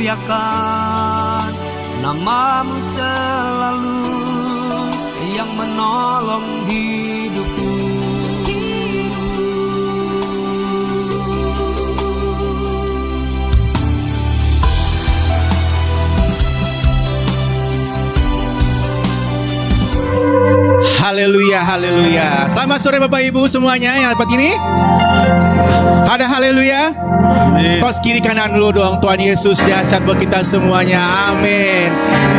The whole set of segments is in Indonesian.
memuliakan nama-Mu selalu yang menolong hidupku. Haleluya, haleluya. Selamat sore Bapak Ibu semuanya yang dapat ini. Ada haleluya. Kos kiri kanan dulu dong. Tuhan Yesus dahsyat buat kita semuanya. Amin.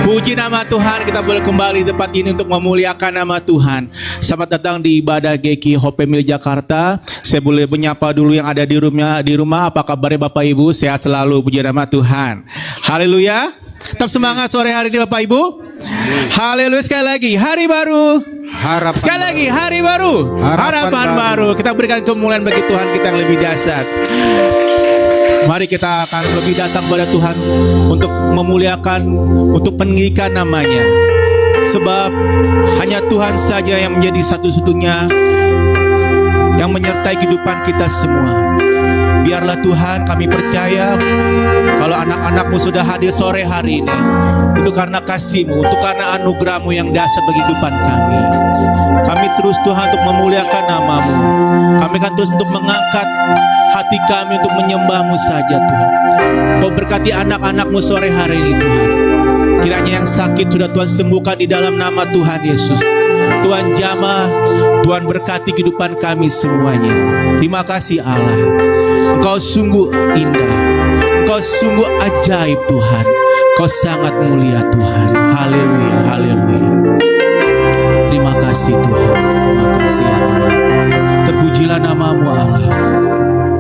Puji nama Tuhan, kita boleh kembali di tempat ini untuk memuliakan nama Tuhan. Selamat datang di ibadah GKI Hope Family Jakarta. Saya boleh menyapa dulu yang ada di rumah. Apa kabarnya Bapak Ibu? Sehat selalu, puji nama Tuhan. Haleluya. Tetap semangat sore hari ini Bapak Ibu. Haleluya. Sekali lagi hari baru. Sekali lagi hari baru. Harapan baru. Kita berikan kemuliaan bagi Tuhan kita yang lebih dahsyat. Mari kita akan lebih datang kepada Tuhan untuk memuliakan, untuk meninggikan namanya. Sebab hanya Tuhan saja yang menjadi satu-satunya yang menyertai kehidupan kita semua. Biarlah Tuhan, kami percaya kalau anak-anak-Mu sudah hadir sore hari ini, itu karena kasih-Mu, itu karena anugerah-Mu yang dahsyat bagi kehidupan kami. Kami terus Tuhan untuk memuliakan nama-Mu. Kami akan terus untuk mengangkat hati kami untuk menyembah-Mu saja Tuhan. Kau berkati anak-anak-Mu sore hari ini Tuhan. Kiranya yang sakit sudah Tuhan sembuhkan di dalam nama Tuhan Yesus. Tuhan jamah, Tuhan berkati kehidupan kami semuanya. Terima kasih Allah. Engkau sungguh indah, Engkau sungguh ajaib Tuhan. Engkau sangat mulia Tuhan. Haleluya, haleluya. Terima kasih Tuhan. Terima kasih Allah. Terpujilah nama-Mu Allah.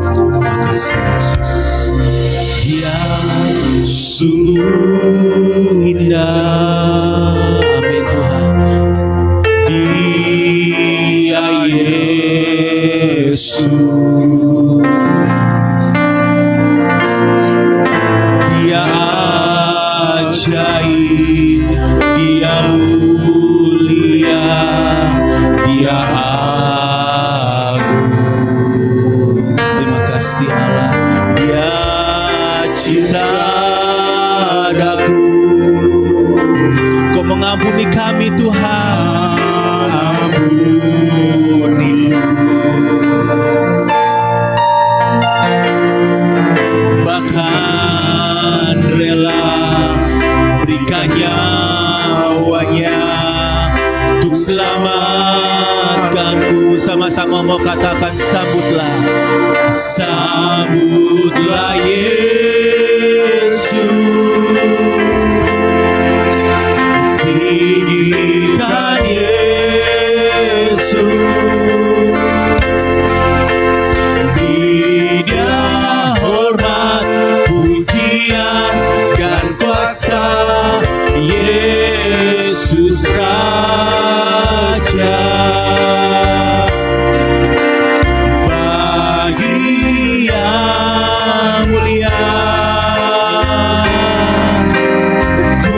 Terima kasih Yesus. Dia sungguh indah. Amin Tuhan. Dia Yesus. Dia ajaib, Dia mulia, Dia agung. Terima kasih Allah. Dia cinta daku. Kau mengampuni kami Tuhan, ampuniku. Bahkan rela berikan nyawanya untuk selamatkanku. Sama-sama mau katakan sambutlah, sambutlah Yesus. Tinggikan Yesus. Dia hormat, pujian dan kuasa. Yesus Raja. Bagi yang mulia, ku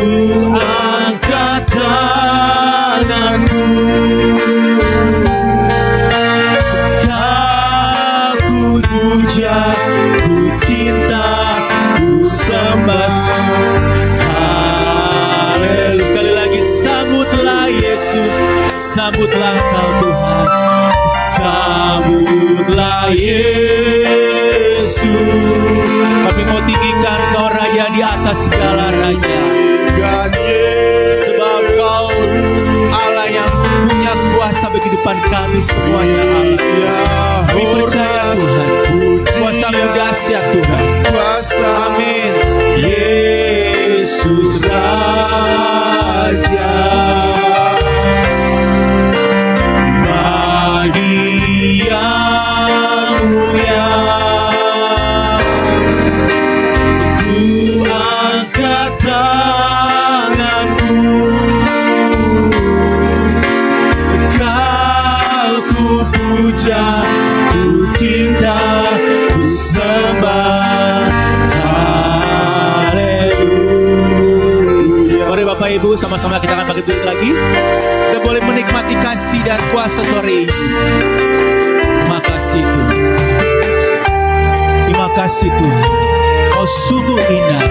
angkat tanganku. Ku puja, ku cinta, ku sembah. Haleluya. Sekali lagi, sambutlah Yesus, sambutlah Kau Tuhan, sambutlah Yesus. Kami mau tinggikan Kau Raja di atas segala raja. Sebab Kau Allah yang punya kuasa bagi kehidupan kami semuanya Allah. Kami percaya Tuhan, kuasa-Mu dahsyat Tuhan. Amin. Yesus Raja. Bagi yang mulia, ku angkat tanganku. Kau ku puja, ku cinta, ku sembah. Haleluya. Mari Bapak Ibu sama-sama kita akan bangkit duduk lagi. Kita boleh menikmati kasih dan kuasa sore ini. Terima kasih Tuhan. Terima kasih Tuhan. Kau sungguh indah.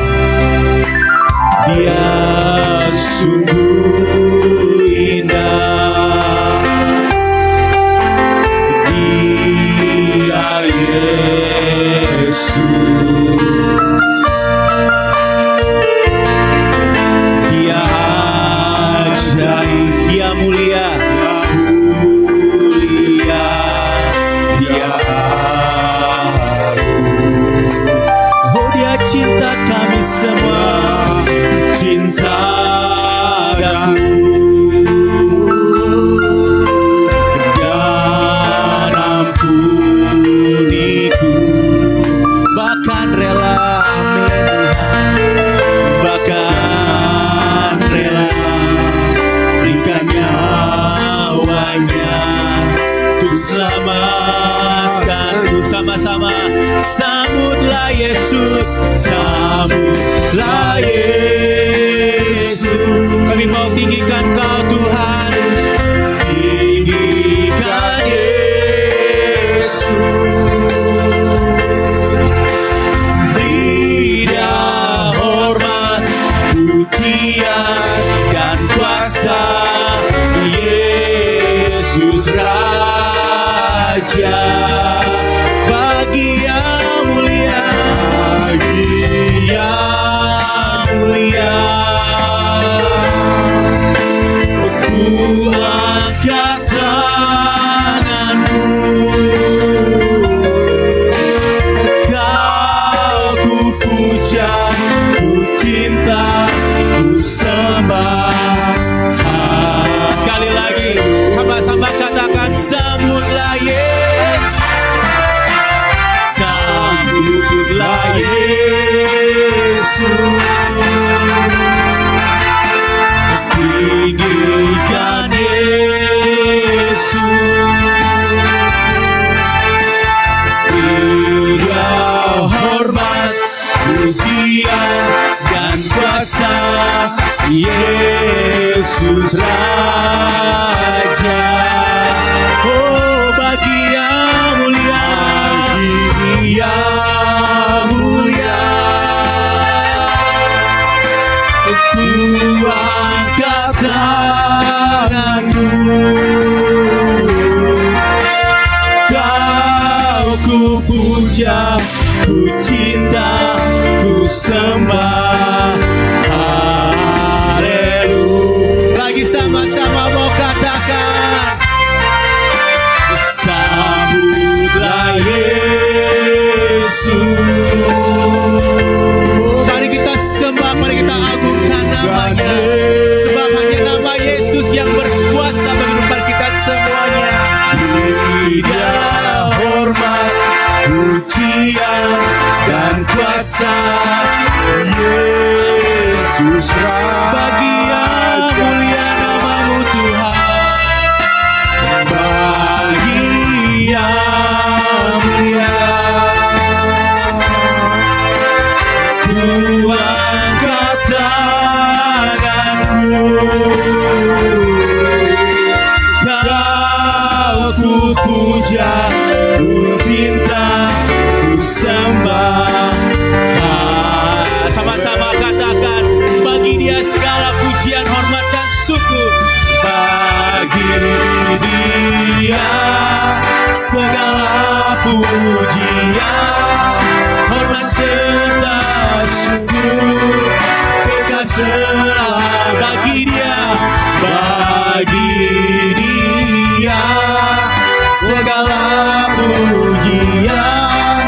selamatkanku. Sama-sama sambutlah Yesus, sambutlah Yesus. Kami mau tinggikan Kau Tuhan, tinggikan Yesus. Beri Dia hormat, pujian dan kuasa, Yesus Raja. Bagi Yang mulia, bagi Yang mulia, ku angkat tanganku, Kau ku puja, ku cinta, ku sembah. Sekali lagi, sama-sama katakan, sambutlah Yesus, sambutlah Yesus. Tinggikan Yesus, beri Dia hormat, pujian dan kuasa, Yesus Raja. Oh, bagi Yang mulia, bagi Yang mulia, ku angkat tanganku, Kau ku puja, ku cinta, ku sembah. Haleluya. Lagi sama-sama mau katakan, sambutlah Yesus. Oh, mari kita sembah, mari kita agungkan namanya, sebab hanya nama Yesus yang berkuasa bagi kehidupan kita semuanya. Beri Dia hormat, pujian dan kuasa, Yesus Raja. Bagi Yang mulia namamu Tuhan, bagi Yang mulia, ku angkat tanganku, Kau ku puja, ku cinta, ku sembah. Sama-sama katakan, bagi Dia segala pujian, hormat dan syukur. Bagi Dia segala pujian, hormat serta syukur, kekal selalu. Bagi Dia, bagi Dia segala pujian,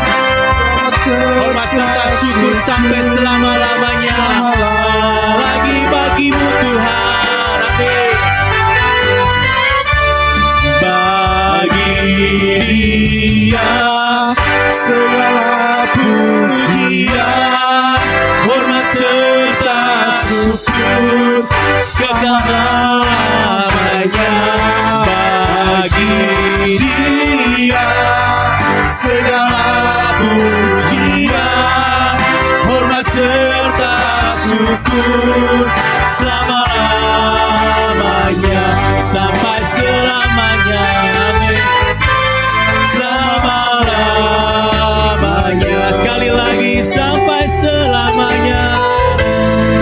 hormat serta syukur sampai selama-lamanya. Lagi bagimu Tuhan, amin. Bagi Dia segala pujian, hormat serta syukur selama-lamanya. Bagi Dia segala pujian, hormat serta syukur selama-lamanya, sampai selamanya, amin. Selama-lamanya, sekali lagi, sampai selamanya,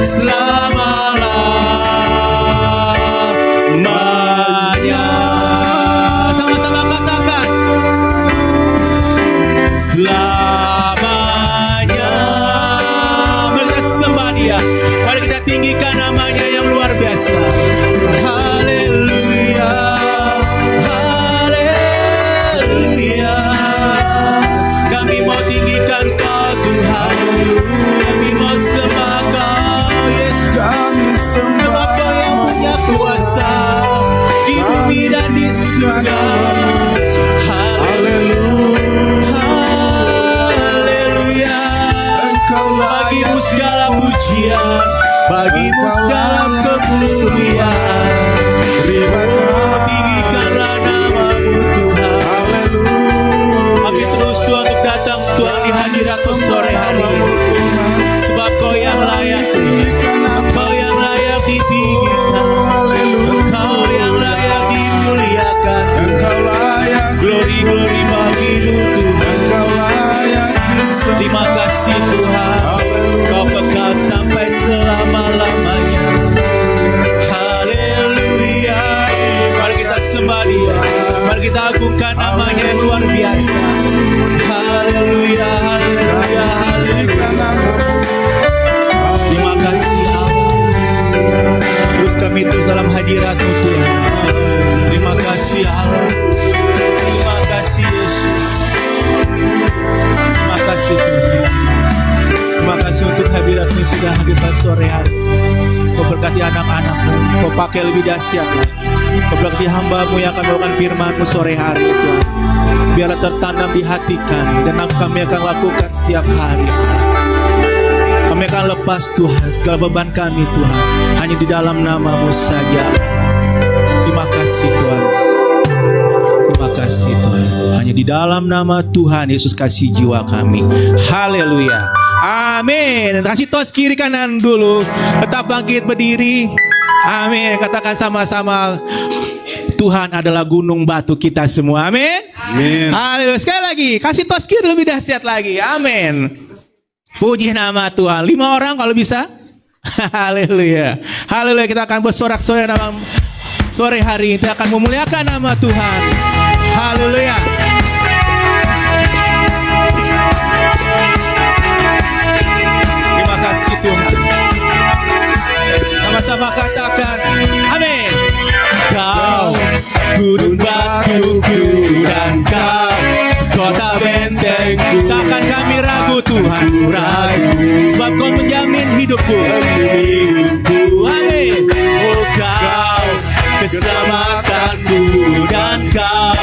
selama-lamanya. Sama-sama katakan, selamanya. Mari kita sembah Dia, mari kita tinggikan namanya yang luar biasa. Haleluya, haleluya. Kami mau tinggikan Kau Tuhan, kami mau sembah Kau Yesus, sebab Kau yang punya kuasa di bumi dan di surga. Haleluya, bagimu segala pujian, bagimu segala kemuliaan. Oh, tinggikanlah namamu Tuhan. Terima kasih Tuhan, Kau kekal sampai selama-lamanya. Haleluya. Mari kita sembah Dia, mari kita agungkan namanya yang luar biasa. Haleluya, haleluya, haleluya. Terima kasih Allah. Terus kami terus dalam hadirat-Mu Tuhan. Terima kasih Allah. Terima kasih Yesus. Terima kasih Tuhan. Terima kasih untuk hadirat-Mu sudah hadir pada sore hari. Kau berkati anak-anak-Mu, Kau pakai lebih dahsyat lagi. Kau berkati hamba-Mu yang akan melakukan firman-Mu sore hari Tuhan. Biarlah tertanam di hati kami dan kami akan lakukan setiap hari. Kami akan lepas Tuhan segala beban kami Tuhan, hanya di dalam nama-Mu saja. Terima kasih Tuhan. Terima kasih Tuhan. Hanya di dalam nama Tuhan Yesus kasih jiwa kami. Haleluya. Amin. Kasih tos kiri kanan dulu. Tetap bangkit berdiri. Amin. Katakan sama-sama, Tuhan adalah gunung batu kita semua. Amin. Amin. Haleluya. Sekali lagi, kasih tos kiri lebih dahsyat lagi. Amin. Puji nama Tuhan. 5 orang kalau bisa. Haleluya. Haleluya. Kita akan bersorak-sorai dalam sore hari ini. Kita akan memuliakan nama Tuhan. Haleluya. Terima kasih Tuhan. Sama-sama katakan amin. Kau gunung batuku dan Kau kota bentengku. Takkan kami ragu Tuhan, ragu, sebab Kau menjamin hidupku. Amin. Oh Kau keselamatanku dan Kau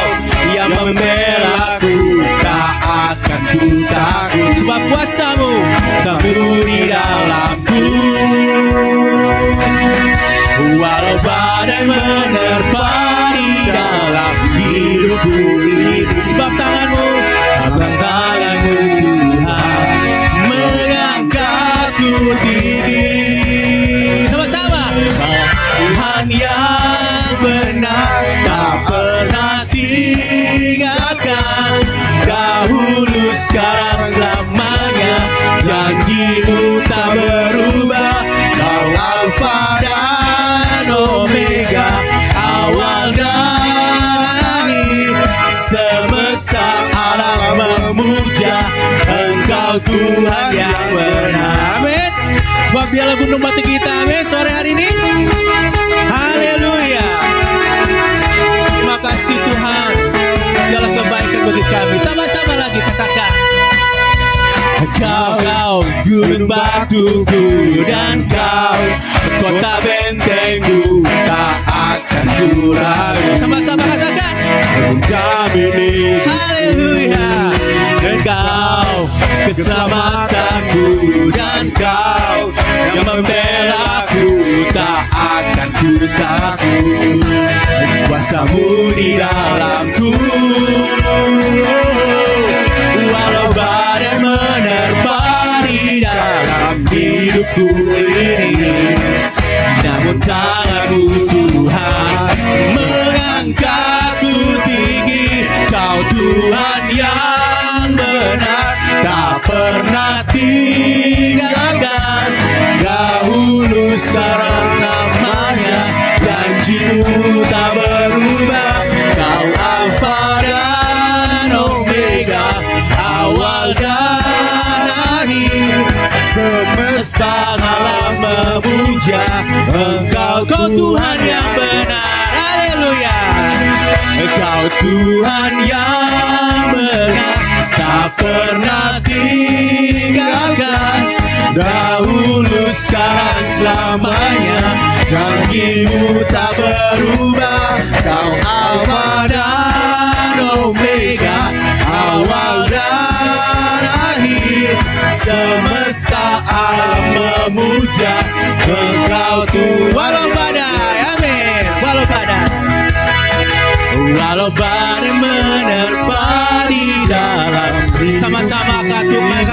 yang membelaku. Tak akan ku takut, sebab kuasa-Mu selalu di dalamku. Walau badai menerpa di dalam hidupku ini, sebab tangan-Mu, tangan-Mu Tuhan mengangkatku tinggi. Sama-sama. Tuhan yang benar, tak pernah tinggalkan. Dahulu, sekarang, selamanya, janji-Mu tak berubah. Kau Alfa dan Omega, awal dan akhir. Semesta alam memuja Engkau Tuhan yang benar. Amin. Sebab Dialah gunung batu kita. Amin. Sore hari ini. Haleluya. Terima kasih Tuhan. Segala kebaikan bagi kami. Sama-sama lagi katakan. Kau gunung batuku dan Kau kota bentengku. Tak akan ku ragu. Sama-sama katakan. Kami haleluya. Dan Kau keselamatanku dan Kau yang membelaku. Tak akan ku takut, kuasa-Mu di dalamku. Walau badai menerpa di dalam hidupku ini, namun tangan-Mu Tuhan mengangkatku tinggi. Kau Tuhan yang benar, tak pernah tinggalkan. Dahulu, sekarang, selamanya, janji-Mu tak berubah. Kau Alfa dan Omega, awal dan akhir. Semesta alam memuja Engkau, Kau Tuhan yang benar. Haleluya. Kau Tuhan yang benar, tak pernah tinggalkan. Dahulu, sekarang, selamanya, janji-Mu tak berubah. Kau Alfa dan Omega, awal dan akhir. Semesta alam memuja Engkau Tuhan. Walau badai, amin. Walau badai, walau badai menerpa di dalam. Sama-sama katakan.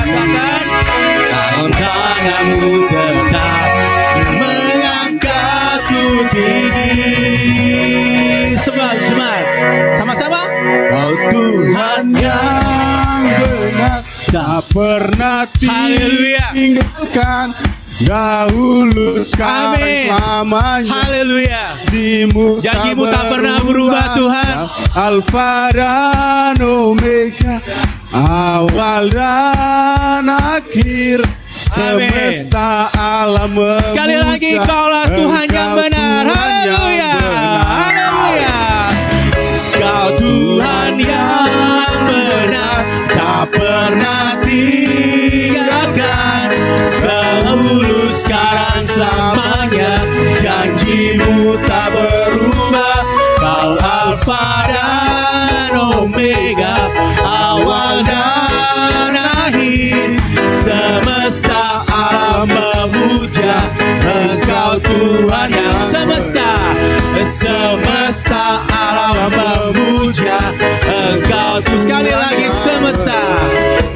Tangan-Mu tetap mengangkatku tinggi. Jemaat, sama-sama. Kau Tuhan yang benar, tak pernah Haleluya. tinggalkan, dahulu sekarang Amin. selamanya. Haleluya. Janjimu tak pernah berubah, Tuhan. Alfa dan Omega, awal dan akhir. Amin. Semesta alam Sekali lagi, Kaulah Tuhan yang benar. Haleluya. Haleluya. Kau Tuhan yang benar, tak pernah tinggalkan, dahulu sekarang selamanya. Janjimu tak berubah. Kau Alfa dan Omega, awal dan akhir. Semesta alam memuja Engkau Tuhan yang semesta. Semesta alam memuja Engkau Tuhan. Sekali lagi, semesta.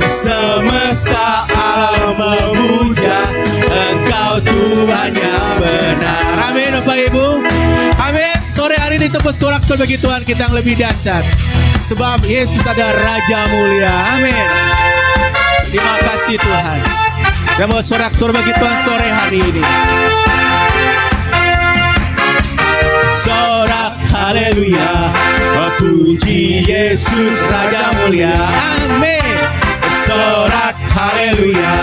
Semesta alam memuja Engkau Tuhan yang benar. Amin Bapak Ibu. Amin. Sore hari ini tepuk sorak-sorai bagi Tuhan kita yang lebih dahsyat, sebab Yesus adalah Raja mulia. Amin. Terima kasih Tuhan. Dan mau sorak-sorai bagi Tuhan sore hari ini. Sorak haleluya, puji Yesus Raja mulia. Amin. Sorak haleluya,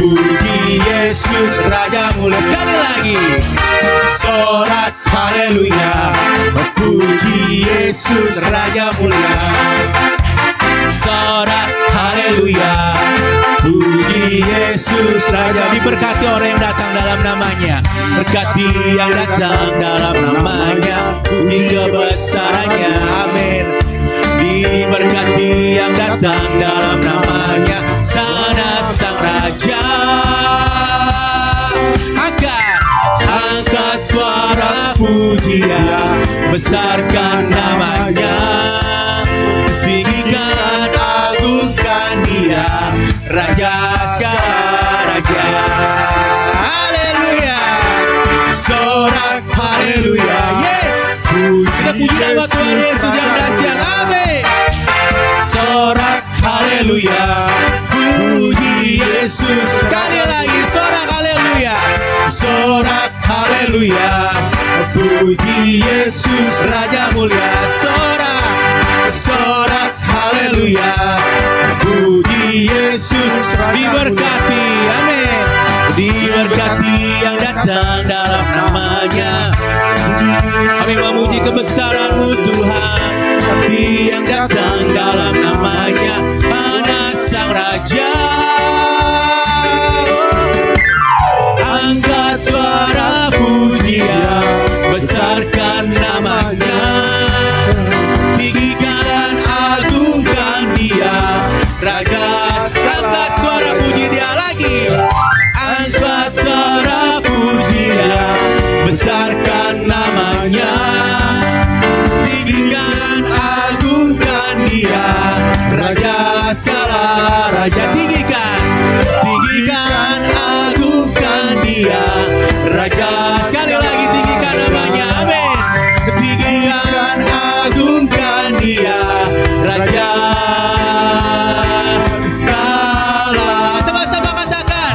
puji Yesus Raja mulia. Sekali lagi. Sorak haleluya, puji Yesus Raja mulia. Sorak haleluya, puji Yesus Raja. Diberkati orang yang datang dalam namanya, berkati yang datang dalam namanya, puji kebesarannya. Amin. Diberkati yang datang dalam namanya, sanat sang Raja. Angkat suara pujian, besarkan namanya, tinggikan agungkan dia, Raja segala raja. Haleluya. Sorak haleluya. Yes. Kita puji nama Tuhan Yesus yang dahsyat. Amin. Sorak haleluya, puji Yesus. Sekali lagi, sorak haleluya. Sorak haleluya, puji Yesus Raja mulia. Sorak haleluya, puji Yesus. Diberkati, amin. Diberkati yang datang dalam namanya. Kami memuji kebesaran-Mu Tuhan. Hati yang datang dalam namanya, anak sang Raja. Angkat suara pujian, besarkan namanya, tinggikan agungkan dia, Raja. Angkat suara puji dia lagi. Angkat suara puji dia, besarkan namanya, tinggikan agungkan dia, Raja segala raja. Tinggikan agungkan dia, Raja. Sekali lagi, tinggikan namanya. Amin. Tinggikan agungkan dia, Raja segala. Sama-sama katakan,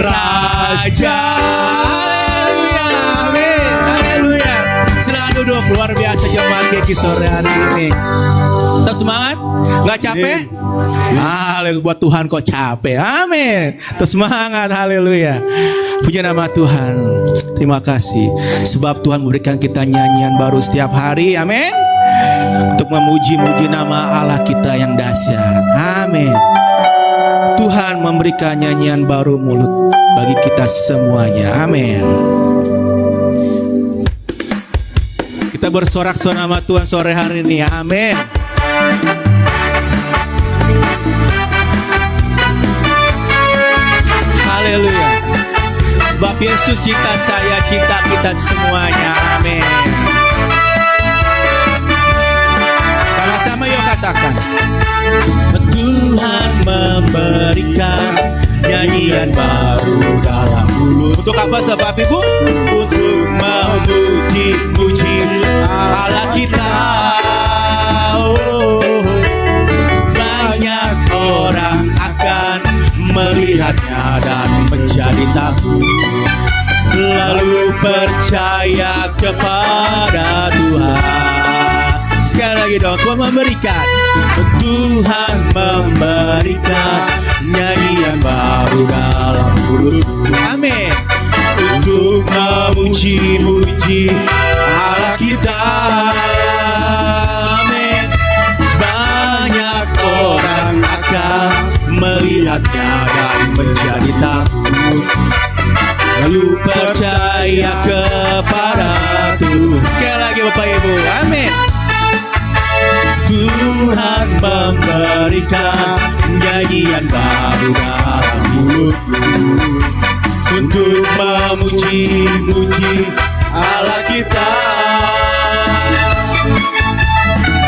Raja. Haleluya. Amin. Haleluya. Silakan duduk. Luar biasa jemaat GKI sore hari ini. Tetap semangat, nggak capek? Haleluya, buat Tuhan kok capek. Amin. Terus semangat, haleluya. Puji nama Tuhan. Terima kasih sebab Tuhan memberikan kita nyanyian baru setiap hari. Amin. Untuk memuji-muji nama Allah kita yang dahsyat. Amin. Tuhan memberikan nyanyian baru mulut bagi kita semuanya. Amin. Kita bersorak-sorai nama Tuhan sore hari ini. Amin. Haleluya. Sebab Yesus cinta saya, cinta kita semuanya. Amin. Sama-sama yuk katakan. Tuhan memberikan nyanyian baru dalam mulut. Untuk apa sebab Ibu? Untuk memuji-muji Allah kita. Oh, banyak orang melihatnya dan menjadi takut, lalu percaya kepada Tuhan. Sekali lagi dong, Tuhan memberikan, Tuhan memberikan nyanyian baru dalam mulutku. Amin. Untuk memuji-muji Allah kita. Amin. Banyak orang akan melihatnya dan menjadi takut, lalu percaya kepada Tuhan. Sekali lagi Bapak Ibu, amin. Tuhan memberikan nyanyian baru dalam mulutku, untuk memuji-muji Allah kita.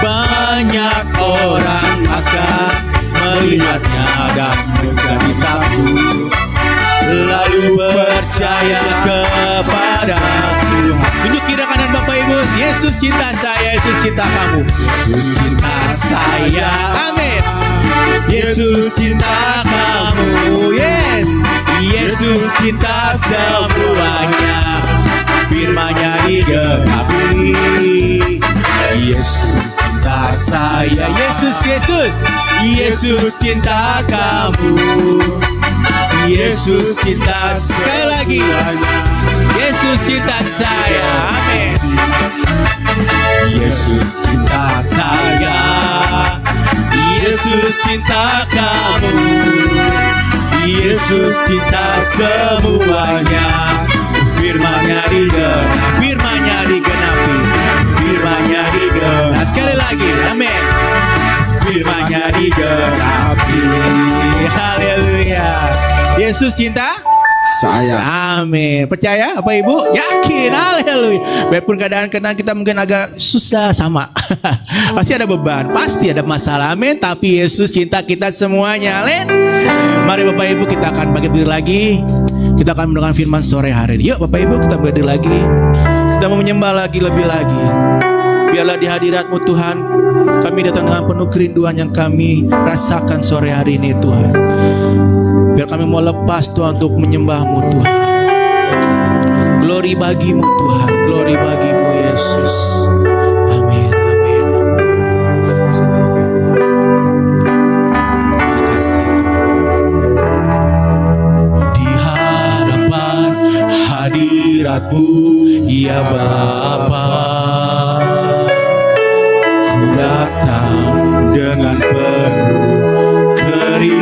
Banyak orang akan melihatnya dan menjadi takut, lalu percaya kepada Tuhan. Tunjuk kiri kanan Bapak Ibu. Yesus cinta saya, Yesus cinta kamu. Yesus cinta saya, amin. Yesus cinta kamu, yes. Yesus cinta semuanya, firman-Nya digenapi. Yesus cinta saya, Yesus, Yesus. Yesus cinta kamu, Yesus cinta. Sekali lagi, Yesus cinta saya, amin. Yesus cinta saya, Yesus cinta kamu, Yesus cinta semuanya, firman-Nya digenapi, firman-Nya digenapi, firman-Nya digenapi. Sekali lagi, amin. Firman-Nya digenapi. Haleluya. Yesus cinta saya. amin. Percaya Bapak Ibu? Yakin. Haleluya. Biarpun kadang-kadang kita mungkin agak susah sama. Pasti ada beban, pasti ada masalah. Amin. Tapi Yesus cinta kita semuanya. Amin. Mari Bapak Ibu, kita akan berdiri lagi. Kita akan mendengar firman sore hari ini. Yuk Bapak Ibu, kita berdiri lagi. Kita mau menyembah lagi, lebih lagi. Biarlah di hadirat-Mu Tuhan, kami datang dengan penuh kerinduan yang kami rasakan sore hari ini Tuhan. Biar kami mau lepas Tuhan untuk menyembah-Mu Tuhan. Glory bagi-Mu Tuhan, glory bagi-Mu Yesus. Amin, amin, amin. Terima kasih Tuhan. Di hadapan hadirat-Mu ya Bapa, ku datang dengan penuh kerinduan.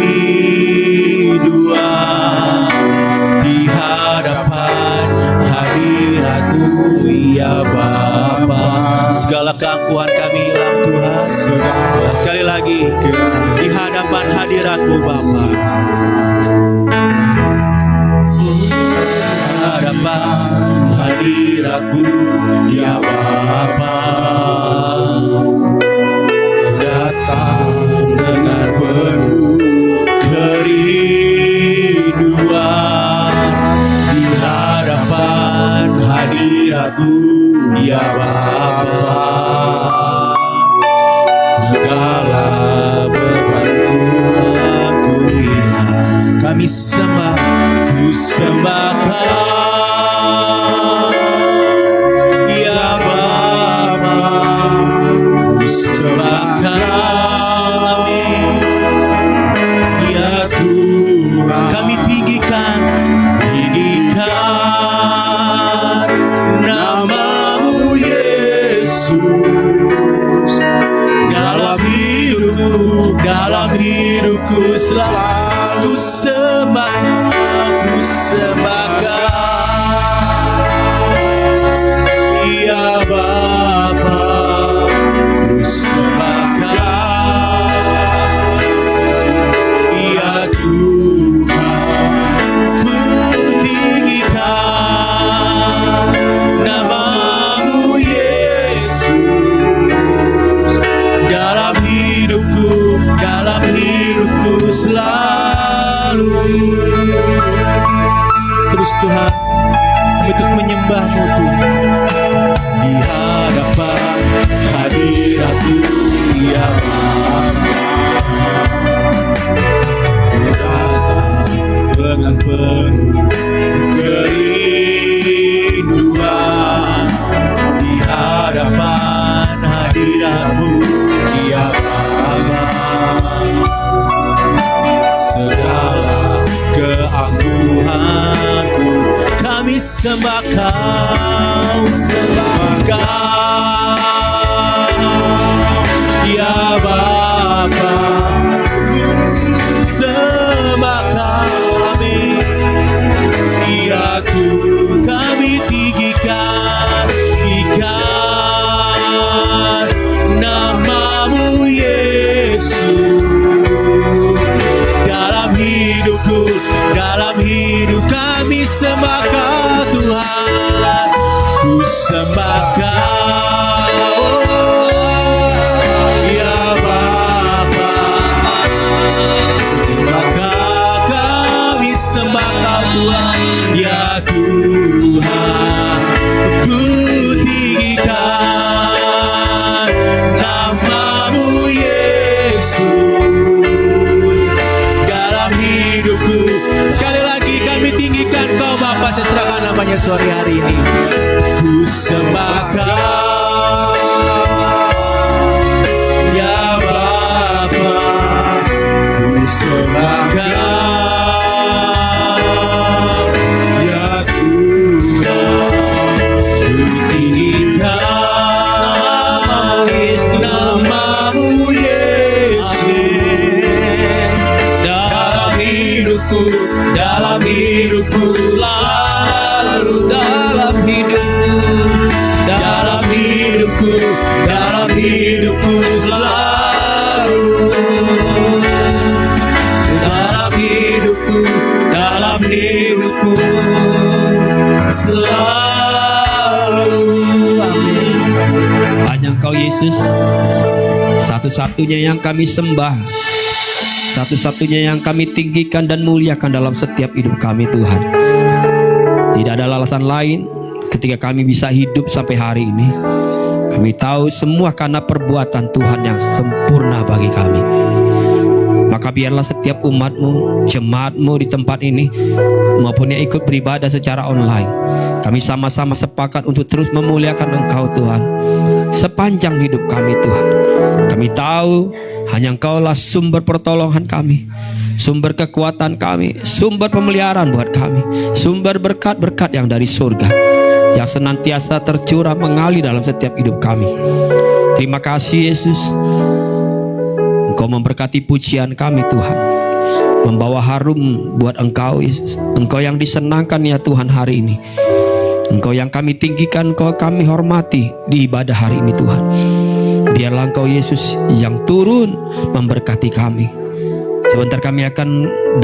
Di hadapan hadirat-Mu ya Bapa, segala keangkuhan kami hilang Tuhan. Sekali lagi, di hadapan hadirat-Mu Bapa, hadapan hadirat-Mu ya Bapa, datang dengan penuh kerinduan. Di hadapan hadirat-Mu ya Bapa, segala bebanku aku hilang. Kami sembah, ku sembahkan ya Bapa, ku sembahkan ya Tuhan. Kami tinggikan nama-Mu Yesus. Dalam hidupku selalu ku sembahkan ya Bapa, ku sembahkan ya Tuhan. Ku tinggikan nama-Mu Yesus. Dalam hidupku selalu. Terus Tuhan, kami terus menyembah-Mu Tuhan. Di hadapan hadirat-Mu ya Bapa, ku datang sembah Kau, ya Bapa, ku sembah Kami, ya kami tinggikan namamu Yesus. Dalam hidup kami sembah Kau Tuhan, ku sembah Kau, ya Bapa. Sembah kami sembah Kau Tuhan, ya Tuhan. Ku tinggikan namamu Yesus dalam hidupku. Sekali lagi kami tinggikan Kau Bapa, seserahkan namanya sore hari ini. Ku sembah Kau, ya Bapa, ku sembah Kau, ya Tuhan. Ku tinggikan namamu Yesus dalam hidupku selalu, dalam hidupku selalu, dalam hidupku selalu. Amin. Hanya Engkau Yesus, satu-satunya yang kami sembah, satu-satunya yang kami tinggikan dan muliakan dalam setiap hidup kami Tuhan. Tidak ada alasan lain ketika kami bisa hidup sampai hari ini. Kami tahu semua karena perbuatan Tuhan yang sempurna bagi kami. Maka biarlah setiap umat-Mu, jemaat-Mu di tempat ini, maupun yang ikut beribadah secara online, kami sama-sama sepakat untuk terus memuliakan Engkau Tuhan sepanjang hidup kami Tuhan. Kami tahu hanya Engkaulah sumber pertolongan kami, sumber kekuatan kami, sumber pemeliharaan buat kami, sumber berkat-berkat yang dari surga yang senantiasa tercurah mengalir dalam setiap hidup kami. Terima kasih Yesus, Engkau memberkati pujian kami Tuhan, membawa harum buat Engkau Yesus. Engkau yang disenangkan ya Tuhan hari ini, Engkau yang kami tinggikan, Engkau kami hormati di ibadah hari ini Tuhan. Biarlah Engkau Yesus yang turun memberkati kami. Sebentar kami akan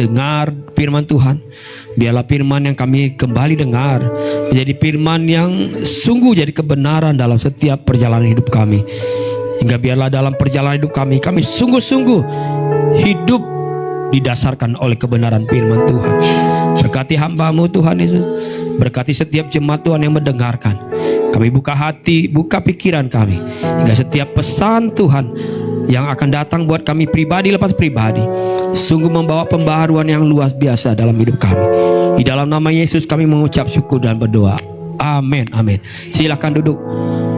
dengar firman Tuhan. Biarlah firman yang kami kembali dengar menjadi firman yang sungguh jadi kebenaran dalam setiap perjalanan hidup kami. Hingga biarlah dalam perjalanan hidup kami sungguh-sungguh hidup didasarkan oleh kebenaran firman Tuhan. Berkati hamba-Mu Tuhan Yesus, berkati setiap jemaat Tuhan yang mendengarkan. Kami buka hati, buka pikiran kami, hingga setiap pesan Tuhan yang akan datang buat kami pribadi lepas pribadi sungguh membawa pembaharuan yang luar biasa dalam hidup kami. Di dalam nama Yesus kami mengucap syukur dan berdoa. Amin, amin. Silakan duduk.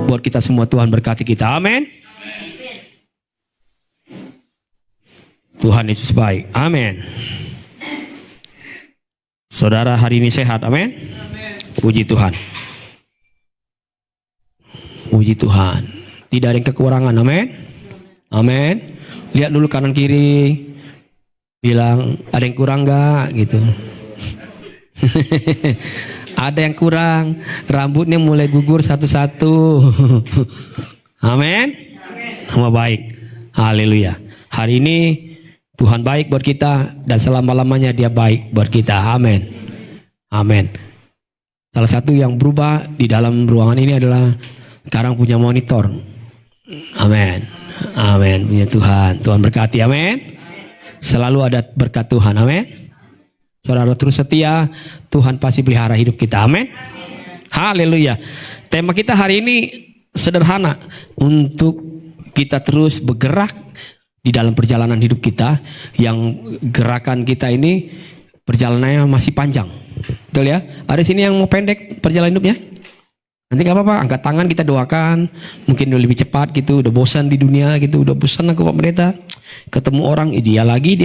Buat kita semua Tuhan berkati kita. Amin. Tuhan Yesus baik. Amin. Saudara hari ini sehat. Amin. Puji Tuhan. Puji Tuhan. Tidak ada yang kekurangan. Amin. Amin. Lihat dulu kanan kiri. Bilang ada yang kurang gak gitu. Ada yang kurang. Rambutnya mulai gugur satu-satu. Amin. Nama baik. Haleluya. Hari ini Tuhan baik buat kita dan selama-lamanya Dia baik buat kita. Amin. Amin. Salah satu yang berubah di dalam ruangan ini adalah sekarang punya monitor. Amin. Amin. Punya Tuhan. Tuhan berkati. Amin. Selalu ada berkat Tuhan. Amin. Saudara terus setia, Tuhan pasti pelihara hidup kita. Amin. Haleluya. Tema kita hari ini sederhana, untuk kita terus bergerak di dalam perjalanan hidup kita, yang gerakan kita ini perjalanannya masih panjang. Betul ya? Ada sini yang mau pendek perjalanan hidupnya? Nanti gak apa-apa, angkat tangan kita doakan. Mungkin udah lebih cepat gitu, udah bosan di dunia gitu, udah bosan aku Pak Pendeta. Ketemu orang, dia lagi.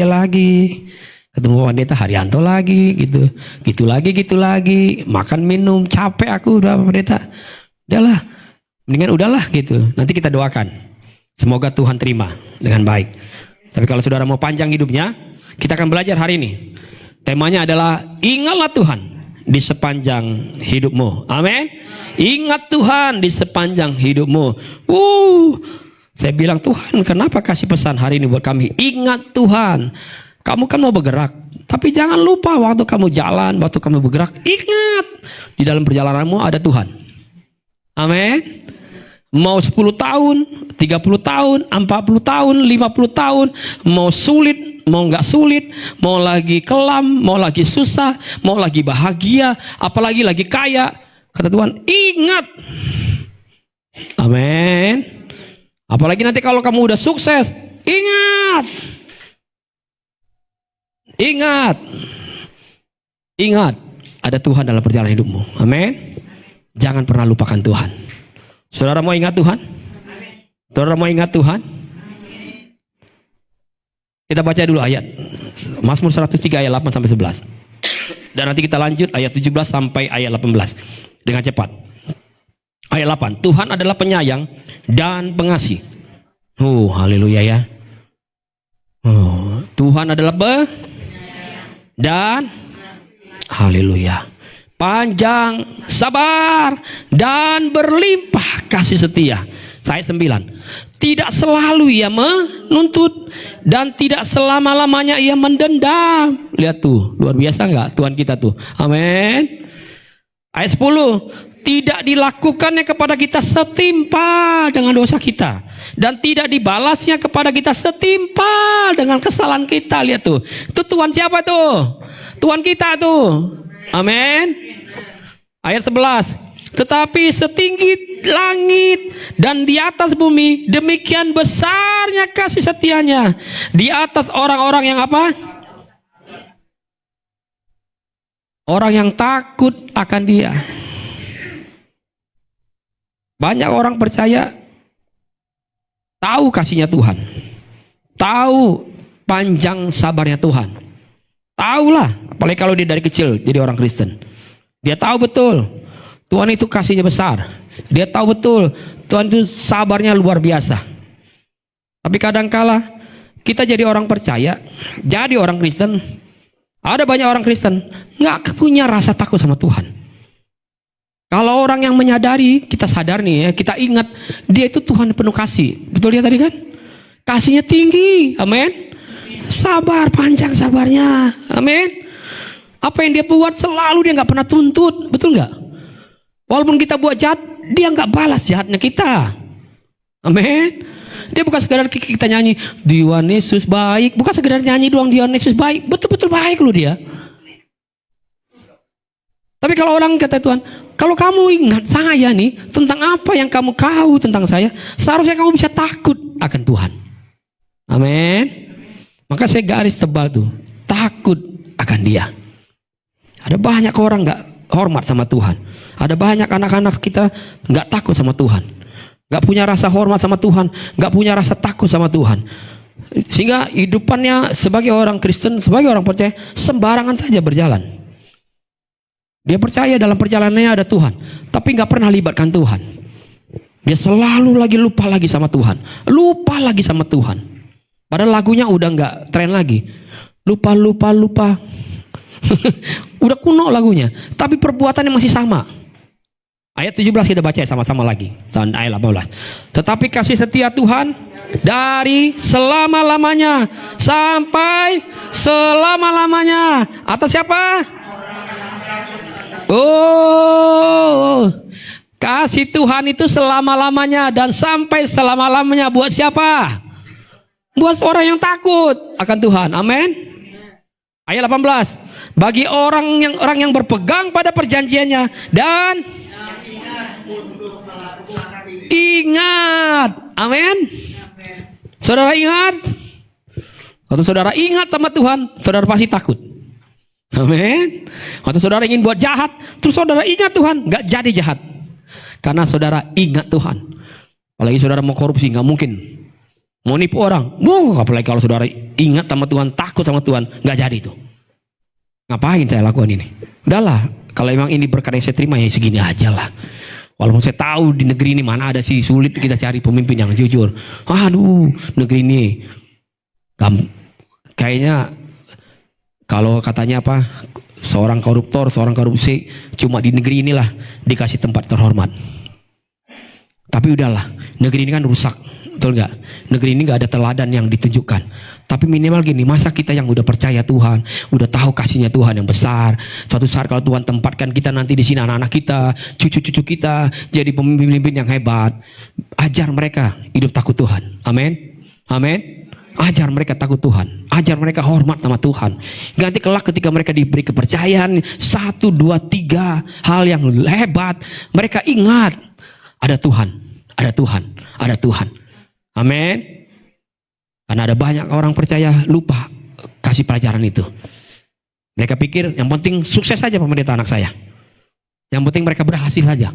Ketemu pendeta Haryanto lagi gitu. Gitu lagi. Makan minum, capek aku udah pendeta. Udahlah. Mendingan udahlah gitu. Nanti kita doakan. Semoga Tuhan terima dengan baik. Tapi kalau saudara mau panjang hidupnya, kita akan belajar hari ini. Temanya adalah ingatlah Tuhan di sepanjang hidupmu. Amin. Ingat Tuhan di sepanjang hidupmu. Saya bilang, Tuhan kenapa kasih pesan hari ini buat kami? Ingat Tuhan. Kamu kan mau bergerak, tapi jangan lupa waktu kamu jalan, waktu kamu bergerak, ingat di dalam perjalananmu ada Tuhan. Amin. Mau 10 tahun, 30 tahun, 40 tahun, 50 tahun, mau sulit, mau nggak sulit, mau lagi kelam, mau lagi susah, mau lagi bahagia, apalagi lagi kaya, kata Tuhan, ingat. Amin. Apalagi nanti kalau kamu udah sukses, ingat. Ingat, ada Tuhan dalam perjalanan hidupmu. Amin. Jangan pernah lupakan Tuhan. Saudara mau ingat Tuhan? Saudara mau ingat Tuhan? Kita baca dulu ayat Mazmur 103 ayat 8 sampai 11. Dan nanti kita lanjut ayat 17 sampai ayat 18 dengan cepat. Ayat 8. Tuhan adalah penyayang dan pengasih. Haleluya ya. Tuhan adalah dan haleluya, panjang sabar dan berlimpah kasih setia. Ayat 9. Tidak selalu ia menuntut dan tidak selama-lamanya ia mendendam. Lihat tuh, luar biasa enggak Tuhan kita tuh. Amin. Ayat 10. Tidak dilakukannya kepada kita setimpal dengan dosa kita, dan tidak dibalasnya kepada kita setimpal dengan kesalahan kita. Lihat tuh, itu Tuhan siapa tuh? Tuhan kita tuh. Amin. Ayat 11. Tetapi setinggi langit dan di atas bumi, demikian besarnya kasih setianya di atas orang-orang yang apa? Orang yang takut akan Dia. Banyak orang percaya tahu kasihnya Tuhan, tahu panjang sabarnya Tuhan, tahulah, apalagi kalau dia dari kecil jadi orang Kristen, dia tahu betul Tuhan itu kasihnya besar, dia tahu betul Tuhan itu sabarnya luar biasa. Tapi kadangkala kita jadi orang percaya, jadi orang Kristen, ada banyak orang Kristen nggak punya rasa takut sama Tuhan. Kalau orang yang menyadari, kita sadar nih ya, kita ingat dia itu Tuhan penuh kasih. Betul ya tadi kan? Kasihnya tinggi, amin. Sabar, panjang sabarnya, amin. Apa yang dia buat selalu dia nggak pernah tuntut, betul nggak? Walaupun kita buat jahat, dia nggak balas jahatnya kita, amin. Dia bukan sekedar kita nyanyi, Tuhan Yesus baik, bukan sekedar nyanyi doang Tuhan Yesus baik, betul-betul baik loh dia. Tapi kalau orang kata Tuhan, kalau kamu ingat saya nih, tentang apa yang kamu tahu tentang saya, seharusnya kamu bisa takut akan Tuhan. Amin. Maka saya garis tebal tuh, takut akan Dia. Ada banyak orang gak hormat sama Tuhan. Ada banyak anak-anak kita gak takut sama Tuhan, gak punya rasa hormat sama Tuhan, gak punya rasa takut sama Tuhan. Sehingga hidupannya sebagai orang Kristen, sebagai orang percaya, sembarangan saja berjalan. Dia percaya dalam perjalanannya ada Tuhan, tapi nggak pernah libatkan Tuhan. Dia selalu lupa lagi sama Tuhan, lupa lagi sama Tuhan. Padahal lagunya udah nggak tren lagi, lupa. Udah kuno lagunya, tapi perbuatannya masih sama. Ayat 17 kita baca sama-sama lagi, ayat 18. Tetapi kasih setia Tuhan dari selama-lamanya sampai selama-lamanya atas siapa? Kasih Tuhan itu selama-lamanya dan sampai selama-lamanya buat siapa? Buat orang yang takut akan Tuhan. Amin. Ayat 18. Bagi orang yang berpegang pada perjanjiannya dan ingat. Amin. Saudara ingat? Waktu saudara ingat sama Tuhan, saudara pasti takut. Amin. Waktu saudara ingin buat jahat, terus saudara ingat Tuhan, nggak jadi jahat, karena saudara ingat Tuhan. Apalagi saudara mau korupsi, nggak mungkin. Mau nipu orang, apalagi kalau saudara ingat sama Tuhan, takut sama Tuhan, nggak jadi tuh. Ngapain saya lakukan ini? Udahlah, kalau emang ini berkat yang saya terima ya segini aja lah. Walaupun saya tahu di negeri ini mana ada sih sulit kita cari pemimpin yang jujur. Aduh, negeri ini kayaknya kalau katanya apa, seorang koruptor, seorang korupsi cuma di negeri inilah dikasih tempat terhormat. Tapi udahlah, negeri ini kan rusak, betul nggak? Negeri ini nggak ada teladan yang ditunjukkan. Tapi minimal gini, masa kita yang udah percaya Tuhan, udah tahu kasihnya Tuhan yang besar. Suatu saat kalau Tuhan tempatkan kita nanti di sini, anak-anak kita, cucu-cucu kita jadi pemimpin yang hebat, ajar mereka hidup takut Tuhan. Amin, amin. Ajar mereka takut Tuhan, ajar mereka hormat sama Tuhan. Nanti kelak ketika mereka diberi kepercayaan 1, 2, 3 hal yang hebat, mereka ingat ada Tuhan, ada Tuhan, ada Tuhan. Amin. Karena ada banyak orang percaya lupa kasih pelajaran itu. Mereka pikir yang penting sukses saja pemerintah anak saya. Yang penting mereka berhasil saja.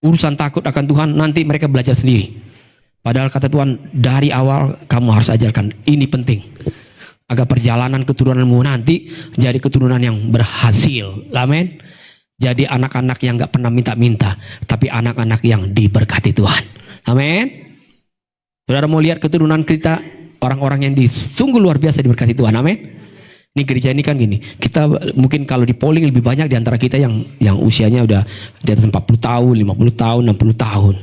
Urusan takut akan Tuhan nanti mereka belajar sendiri. Padahal kata Tuhan dari awal kamu harus ajarkan ini penting. Agar perjalanan keturunanmu nanti jadi keturunan yang berhasil. Amin. Jadi anak-anak yang gak pernah minta-minta, tapi anak-anak yang diberkati Tuhan. Amin. Saudara mau lihat keturunan kita, orang-orang yang sungguh luar biasa diberkati Tuhan. Amin. Ini gereja ini kan gini, kita mungkin kalau di polling lebih banyak di antara kita yang usianya udah di atas 40 tahun, 50 tahun, 60 tahun.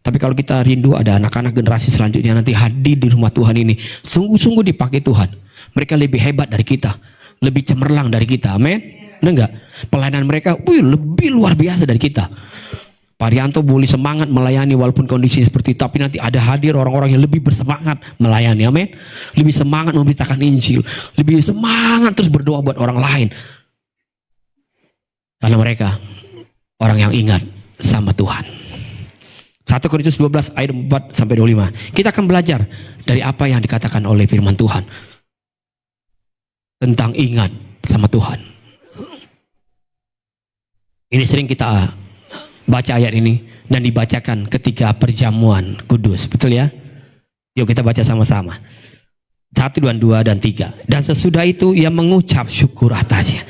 Tapi kalau kita rindu ada anak-anak generasi selanjutnya nanti hadir di rumah Tuhan ini, sungguh-sungguh dipakai Tuhan. Mereka lebih hebat dari kita, lebih cemerlang dari kita. Amin. Benar enggak? Pelayanan mereka lebih luar biasa dari kita. Pak Rianto boleh semangat melayani walaupun kondisi seperti itu, tapi nanti ada hadir orang-orang yang lebih bersemangat melayani. Amin. Lebih semangat memberitakan Injil, lebih semangat terus berdoa buat orang lain. Karena mereka orang yang ingat sama Tuhan. 1 Korintus 12 ayat 4 sampai 25. Kita akan belajar dari apa yang dikatakan oleh firman Tuhan tentang ingat sama Tuhan. Ini sering kita baca ayat ini dan dibacakan ketika perjamuan kudus, betul ya? Yuk kita baca sama-sama. 1, 2, 2 dan 3. Dan sesudah itu ia mengucap syukur atasnya.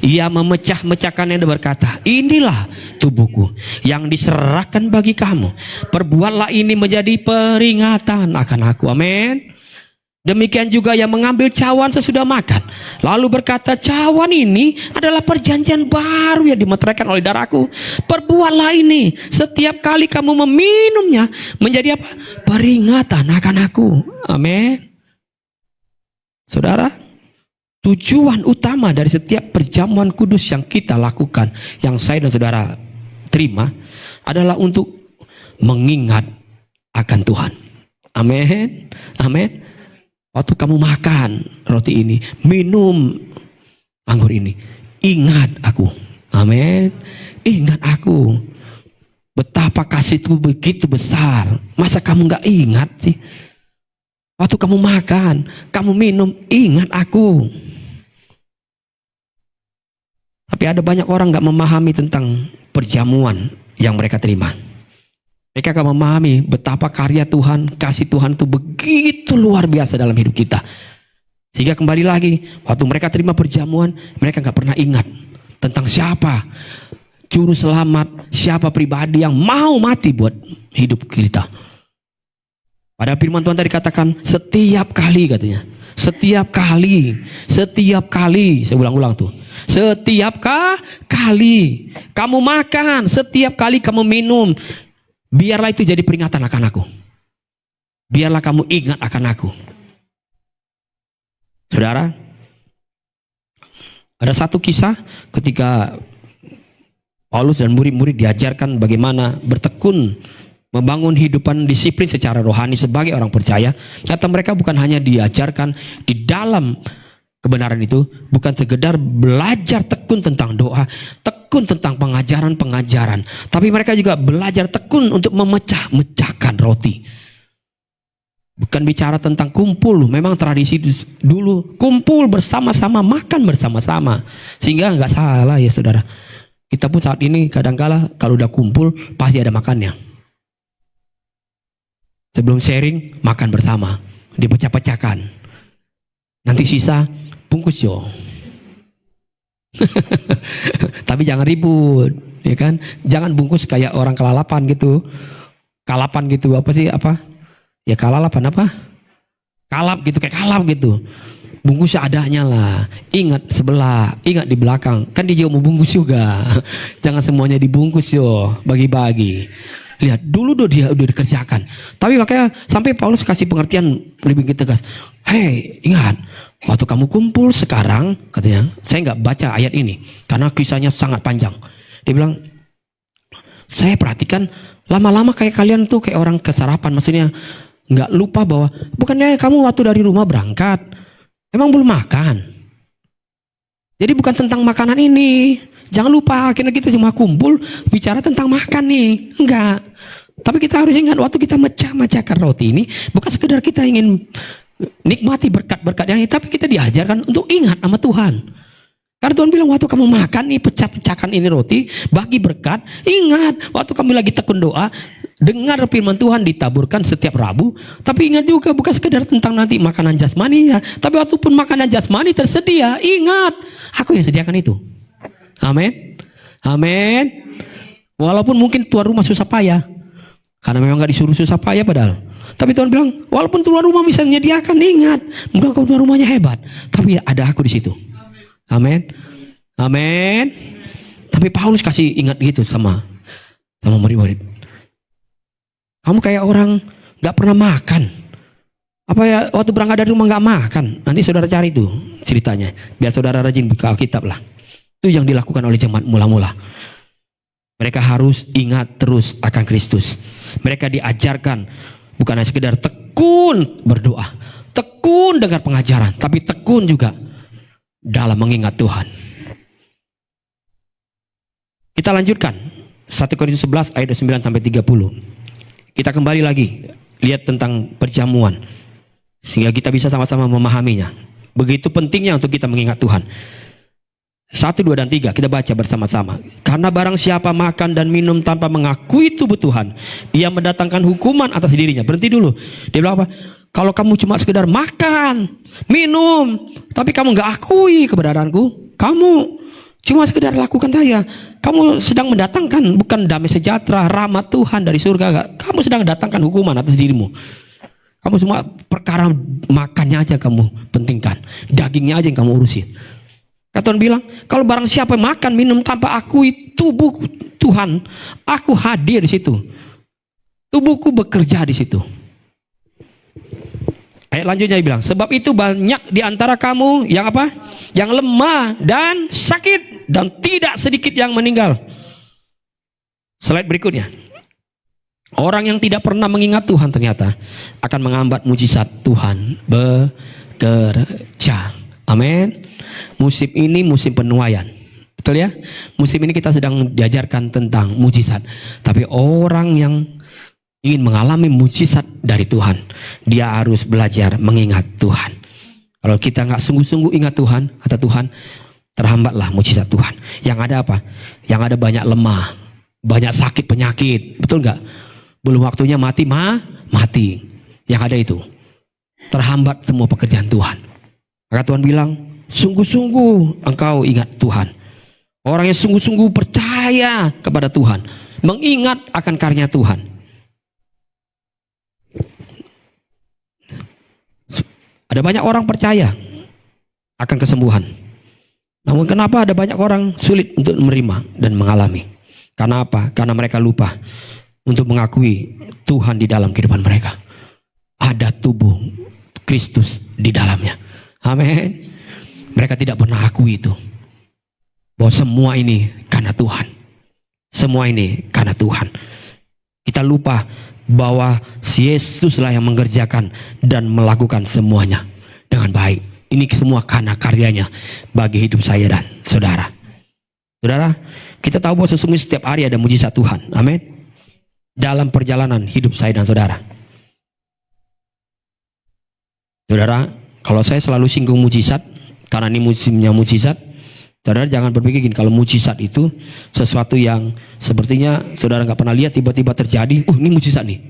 Ia memecah-mecahkannya dan berkata, inilah tubuhku yang diserahkan bagi kamu. Perbuatlah ini menjadi peringatan akan aku. Amin. Demikian juga yang mengambil cawan sesudah makan, lalu berkata, cawan ini adalah perjanjian baru yang dimeteraikan oleh darahku. Perbuatlah ini setiap kali kamu meminumnya menjadi apa? Peringatan akan aku. Amin. Saudara, tujuan utama dari setiap perjamuan kudus yang kita lakukan, yang saya dan saudara terima, adalah untuk mengingat akan Tuhan. Amin. Amin. Waktu kamu makan roti ini, minum anggur ini, ingat aku. Amin. Ingat aku. Betapa kasih itu begitu besar. Masa kamu gak ingat sih? Waktu kamu makan, kamu minum, ingat aku. Tapi ada banyak orang gak memahami tentang perjamuan yang mereka terima. Mereka akan memahami betapa karya Tuhan, kasih Tuhan itu begitu luar biasa dalam hidup kita. Sehingga kembali lagi, waktu mereka terima perjamuan, mereka gak pernah ingat tentang siapa juru selamat, siapa pribadi yang mau mati buat hidup kita. Pada firman Tuhan tadi katakan, setiap kali katanya. Setiap kali, saya ulang-ulang tuh. Setiap kali kamu makan, setiap kali kamu minum, biarlah itu jadi peringatan akan aku. Biarlah kamu ingat akan aku. Saudara, ada satu kisah ketika Paulus dan murid-murid diajarkan bagaimana bertekun membangun hidupan disiplin secara rohani sebagai orang percaya. Ternyata mereka bukan hanya diajarkan di dalam kebenaran itu, bukan sekedar belajar tekun tentang doa, tekun tentang pengajaran-pengajaran, tapi mereka juga belajar tekun untuk memecah-mecahkan roti. Bukan bicara tentang kumpul, memang tradisi dulu kumpul bersama-sama, makan bersama-sama, sehingga nggak salah ya saudara. Kita pun saat ini kadang-kala kalau udah kumpul pasti ada makannya. Sebelum sharing makan bersama, dipecah-pecahkan. Nanti sisa bungkus yo. Tapi jangan ribut, ya kan? Jangan bungkus kayak orang kelalapan gitu. Kalapan gitu, apa sih apa? Ya kalalapan apa? Kalap gitu, kayak kalap gitu. Bungkus seadanya lah. Ingat sebelah, ingat di belakang. Kan dia juga mau bungkus juga. Jangan semuanya dibungkus yo, bagi-bagi. Lihat dulu dia udah dikerjakan. Tapi makanya sampai Paulus kasih pengertian lebih tegas. Hei, ingat, waktu kamu kumpul sekarang, katanya, saya nggak baca ayat ini karena kisahnya sangat panjang. Dia bilang, saya perhatikan lama-lama kayak kalian tuh kayak orang kesarapan, maksudnya nggak lupa bahwa bukannya kamu waktu dari rumah berangkat emang belum makan. Jadi bukan tentang makanan ini. Jangan lupa, akhirnya kita cuma kumpul bicara tentang makan nih. Enggak. Tapi kita harus ingat waktu kita mecah-mecahkan roti ini bukan sekedar kita ingin nikmati berkat-berkat yang ini, tapi kita diajarkan untuk ingat sama Tuhan. Karena Tuhan bilang waktu kamu makan nih, pecah-pecahkan ini roti, bagi berkat, ingat waktu kamu lagi tekun doa, dengar firman Tuhan ditaburkan setiap Rabu. Tapi ingat juga bukan sekedar tentang nanti makanan jasmaninya, tapi waktu pun makanan jasmani tersedia, ingat aku yang sediakan itu. Amin. Amin. Walaupun mungkin tuan rumah susah payah, karena memang gak disuruh susah payah padahal. Tapi Tuhan bilang, walaupun tuan rumah bisa menyediakan, ingat, mungkin kau tuan rumahnya hebat, tapi ada aku di situ. Amin. Amin. Tapi Paulus kasih ingat gitu sama murid-murid. Kamu kayak orang gak pernah makan. Apa ya, waktu berangkat dari rumah gak makan. Nanti saudara cari tuh ceritanya, biar saudara rajin buka Alkitab lah. Itu yang dilakukan oleh jemaat mula-mula. Mereka harus ingat terus akan Kristus. Mereka diajarkan bukan hanya sekedar tekun berdoa, tekun dengar pengajaran, tapi tekun juga dalam mengingat Tuhan. Kita lanjutkan 1 Korintus 11 ayat 9 sampai 30. Kita kembali lagi lihat tentang perjamuan sehingga kita bisa sama-sama memahaminya. Begitu pentingnya untuk kita mengingat Tuhan. 1, 2, dan 3 kita baca bersama-sama. Karena barang siapa makan dan minum tanpa mengakui tubuh Tuhan, ia mendatangkan hukuman atas dirinya. Berhenti dulu. Dia bilang apa? Kalau kamu cuma sekedar makan, minum, tapi kamu gak akui kebenaranku, kamu cuma sekedar lakukan saja, kamu sedang mendatangkan bukan damai sejahtera, rahmat Tuhan dari surga. Gak? Kamu sedang mendatangkan hukuman atas dirimu. Kamu semua perkara makannya aja kamu pentingkan, dagingnya aja yang kamu urusin. Kata Tuhan bilang, kalau barang siapa makan minum tanpa akui tubuh Tuhan, aku hadir di situ. Tubuhku bekerja di situ. Ayat lanjutnya bilang, sebab itu banyak di antara kamu yang apa? Yang lemah dan sakit, dan tidak sedikit yang meninggal. Slide berikutnya. Orang yang tidak pernah mengingat Tuhan ternyata akan menghambat mujizat Tuhan bekerja. Amin. Musim ini musim penuaian. Betul ya? Musim ini kita sedang diajarkan tentang mujizat. Tapi orang yang ingin mengalami mujizat dari Tuhan, dia harus belajar mengingat Tuhan. Kalau kita nggak sungguh-sungguh ingat Tuhan, kata Tuhan, terhambatlah mujizat Tuhan. Yang ada apa? Yang ada banyak lemah, banyak sakit penyakit. Betul nggak? Belum waktunya mati, mati. Yang ada itu terhambat semua pekerjaan Tuhan. Maka Tuhan bilang, sungguh-sungguh engkau ingat Tuhan. Orang yang sungguh-sungguh percaya kepada Tuhan, mengingat akan karya Tuhan. Ada banyak orang percaya akan kesembuhan. Namun kenapa ada banyak orang sulit untuk menerima dan mengalami? Karena apa? Karena mereka lupa untuk mengakui Tuhan di dalam kehidupan mereka. Ada tubuh Kristus di dalamnya. Amin. Mereka tidak pernah akui itu. Bahwa semua ini karena Tuhan. Semua ini karena Tuhan. Kita lupa bahwa si Yesuslah yang mengerjakan dan melakukan semuanya dengan baik. Ini semua karena karyanya bagi hidup saya dan saudara. Saudara, kita tahu bahwa sesungguhnya setiap hari ada mujizat Tuhan. Amin. Dalam perjalanan hidup saya dan saudara. Saudara, kalau saya selalu singgung mujizat, karena ini musimnya mujizat, saudara jangan berpikir gini, kalau mujizat itu sesuatu yang sepertinya saudara nggak pernah lihat tiba-tiba terjadi, ini mujizat nih.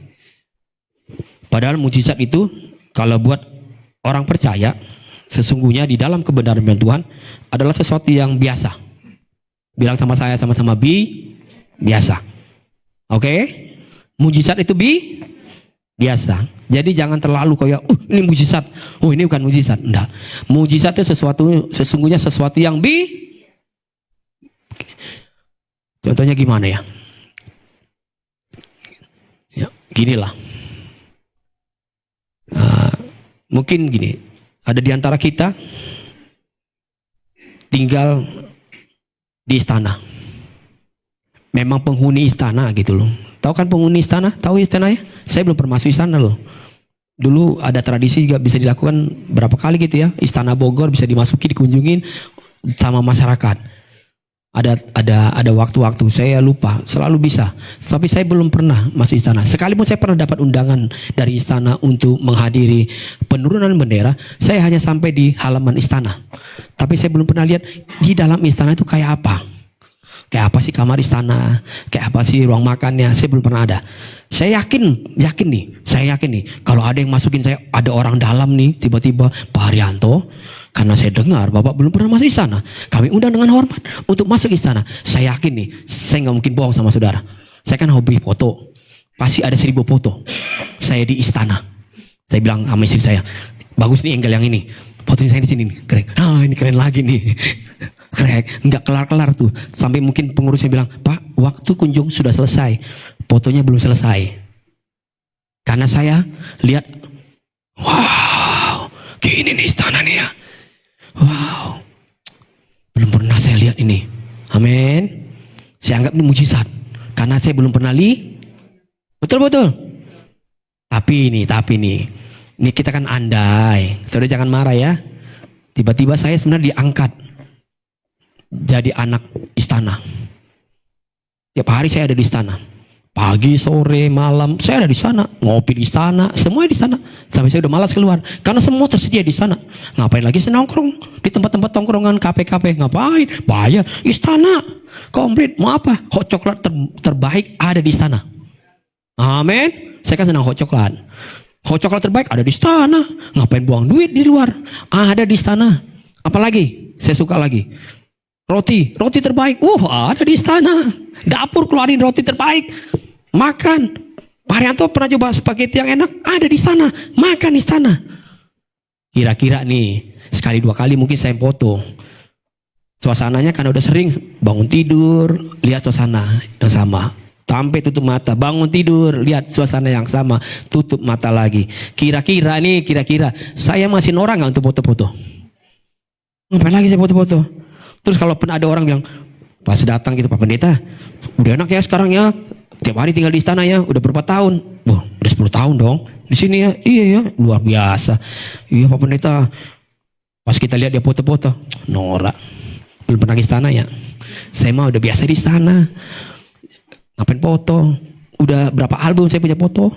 Padahal mujizat itu kalau buat orang percaya, sesungguhnya di dalam kebenaran Tuhan adalah sesuatu yang biasa. Bilang sama saya sama-sama biasa. Oke? Mujizat itu biasa. Jadi jangan terlalu kayak ini mujizat. Oh, ini bukan mujizat. Enggak. Mujizat itu sesungguhnya sesuatu yang Contohnya gimana ya? Ya, ginilah. Mungkin gini, ada di antara kita tinggal di istana. Memang penghuni istana gitu loh. Tahu kan penghuni istana? Tahu istana ya? Saya belum pernah masuk istana loh. Dulu ada tradisi juga bisa dilakukan berapa kali gitu ya. Istana Bogor bisa dimasuki, dikunjungin sama masyarakat. Ada waktu-waktu saya lupa, selalu bisa. Tapi saya belum pernah masuk istana. Sekalipun saya pernah dapat undangan dari istana untuk menghadiri penurunan bendera, saya hanya sampai di halaman istana. Tapi saya belum pernah lihat di dalam istana itu kayak apa. Kayak apa sih kamar istana, kayak apa sih ruang makannya, saya belum pernah ada. Saya yakin nih, kalau ada yang masukin saya, ada orang dalam nih, tiba-tiba Pak Haryanto, karena saya dengar Bapak belum pernah masuk istana, kami undang dengan hormat untuk masuk istana. Saya yakin nih, saya nggak mungkin bohong sama saudara. Saya kan hobi foto, pasti ada 1000 foto saya di istana. Saya bilang sama istri saya, bagus nih angle yang ini, fotonya saya di sini nih, keren. Ini keren lagi nih. Keren, nggak kelar-kelar tuh. Sampai mungkin pengurusnya bilang, Pak, waktu kunjung sudah selesai, fotonya belum selesai. Karena saya lihat, wow, gini nih istana nih ya. Wow, belum pernah saya lihat ini. Amin. Saya anggap ini mujizat, karena saya belum pernah Betul. Tapi ini kita kan andai. Saudara jangan marah ya. Tiba-tiba saya sebenarnya diangkat jadi anak istana. Tiap hari saya ada di istana. Pagi, sore, malam, saya ada di sana. Ngopi di istana, semuanya di sana. Sampai saya udah malas keluar. Karena semua tersedia di sana. Ngapain lagi saya nongkrong di tempat-tempat tongkrongan, kafe-kafe. Ngapain? Bayar. Istana komplit. Mau apa? Hot coklat terbaik ada di istana. Amin. Saya kan senang hot coklat. Hot coklat terbaik ada di istana. Ngapain buang duit di luar? Ada di istana. Apalagi? Saya suka lagi. Roti terbaik. Ada di istana. Dapur keluarin roti terbaik. Makan. Pak Haryanto pernah coba spaghetti yang enak? Ada di sana. Makan di sana. Kira-kira nih, sekali 2 kali mungkin saya foto. Suasananya kan udah sering bangun tidur, lihat suasana yang sama. Sampai tutup mata, bangun tidur, lihat suasana yang sama, tutup mata lagi. Kira-kira saya masih norak nggak untuk foto-foto? Ngapain lagi saya foto-foto? Terus kalau pernah ada orang bilang, pas datang gitu, Pak Pendeta, udah enak ya sekarang ya, tiap hari tinggal di istana ya, udah berapa tahun? Wah, udah 10 tahun dong di sini ya. Iya ya, luar biasa. Iya Pak Pendeta. Pas kita lihat dia foto-foto, norak. Belum pernah ke istana ya. Saya mah udah biasa di istana. Ngapain foto? Udah berapa album saya punya foto?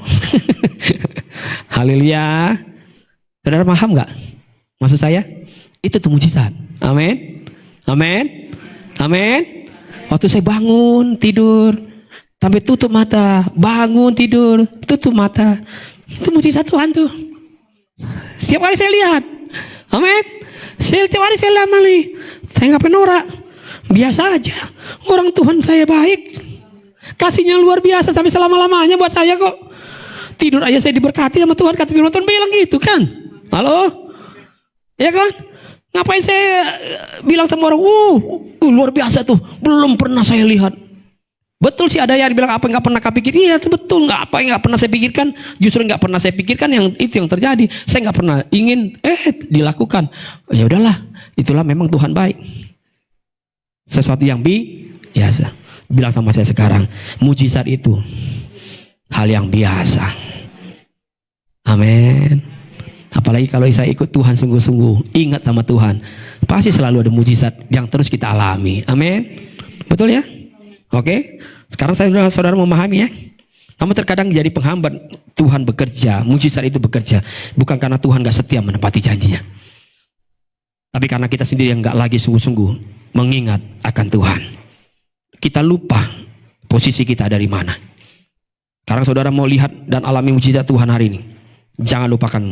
Haleluya. Saudara paham nggak? Maksud saya, itu tuh mujizat. Amin. Waktu saya bangun tidur, sampai tutup mata, bangun tidur, tutup mata, itu mujizat Tuhan tuh. Setiap hari saya lihat. Amin. Setiap hari saya lihat mali. Saya nggak penorak. Biasa aja. Orang Tuhan saya baik. Kasihnya luar biasa sampai selama-lamanya buat saya kok. Tidur aja saya diberkati sama Tuhan. Kata firman Tuhan bilang gitu kan. Halo? Ya kan? Ngapain saya bilang sama orang, luar biasa tuh, belum pernah saya lihat. Betul sih ada yang bilang apa nggak pernah kepikir. Iya itu betul, nggak pernah saya pikirkan. Justru nggak pernah saya pikirkan yang itu yang terjadi. Saya nggak pernah ingin dilakukan. Ya udahlah, itulah memang Tuhan baik. Sesuatu yang biasa. Bilang sama saya sekarang, mujizat itu hal yang biasa. Amin. Apalagi kalau saya ikut Tuhan sungguh-sungguh, ingat sama Tuhan, pasti selalu ada mujizat yang terus kita alami. Amin. Betul ya? Oke. Sekarang saudara memahami ya. Kamu terkadang jadi penghambat Tuhan bekerja, mujizat itu bekerja, bukan karena Tuhan gak setia menepati janjinya, tapi karena kita sendiri yang gak lagi sungguh-sungguh mengingat akan Tuhan. Kita lupa posisi kita dari mana. Sekarang saudara mau lihat dan alami mujizat Tuhan hari ini, jangan lupakan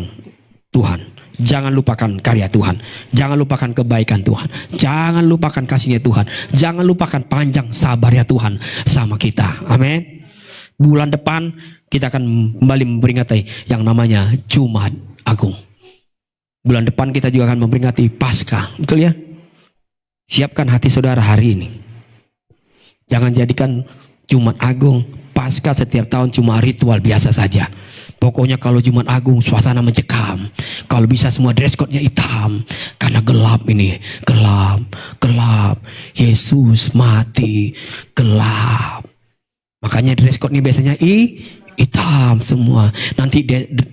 Tuhan. Jangan lupakan karya Tuhan. Jangan lupakan kebaikan Tuhan. Jangan lupakan kasihnya Tuhan. Jangan lupakan panjang sabarnya Tuhan sama kita. Amin. Bulan depan kita akan kembali memperingati yang namanya Jumat Agung. Bulan depan kita juga akan memperingati Paskah. Betul ya? Siapkan hati saudara hari ini. Jangan jadikan Jumat Agung, Paskah setiap tahun cuma ritual biasa saja. Pokoknya kalau Jumat Agung suasana mencekam. Kalau bisa semua dress code-nya hitam. Karena gelap ini. Gelap. Gelap. Yesus mati. Gelap. Makanya dress code-nya biasanya hitam semua. Nanti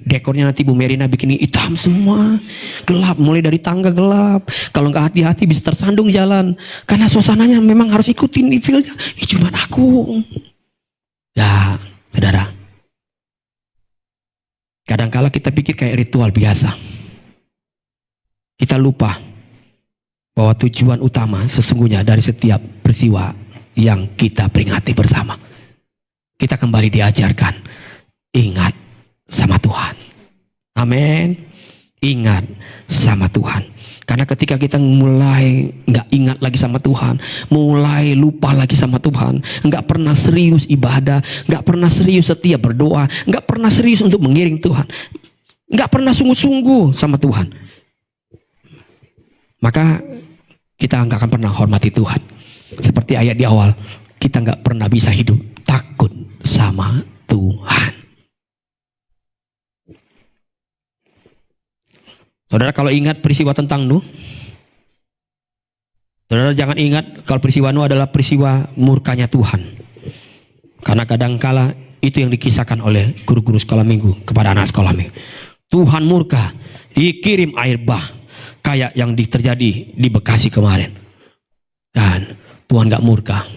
dekornya nanti Bu Merina bikin hitam semua. Gelap, mulai dari tangga gelap. Kalau nggak hati-hati bisa tersandung jalan. Karena suasananya memang harus ikutin feel-nya. Ini Jumat Agung. Ya, saudara. Kadangkala kita pikir kayak ritual biasa. Kita lupa bahwa tujuan utama sesungguhnya dari setiap peristiwa yang kita peringati bersama. Kita kembali diajarkan, ingat sama Tuhan. Amin. Ingat sama Tuhan. Karena ketika kita mulai nggak ingat lagi sama Tuhan, mulai lupa lagi sama Tuhan, nggak pernah serius ibadah, nggak pernah serius setia berdoa, nggak pernah serius untuk mengiring Tuhan, nggak pernah sungguh-sungguh sama Tuhan, maka kita nggak akan pernah hormati Tuhan. Seperti ayat di awal, kita nggak pernah bisa hidup takut sama Tuhan. Saudara, kalau ingat peristiwa tentang Nuh, saudara jangan ingat kalau peristiwa Nuh adalah peristiwa murkanya Tuhan. Karena kadangkala itu yang dikisahkan oleh guru-guru sekolah minggu kepada anak sekolah minggu. Tuhan murka, dikirim air bah, kayak yang terjadi di Bekasi kemarin. Dan Tuhan gak murka.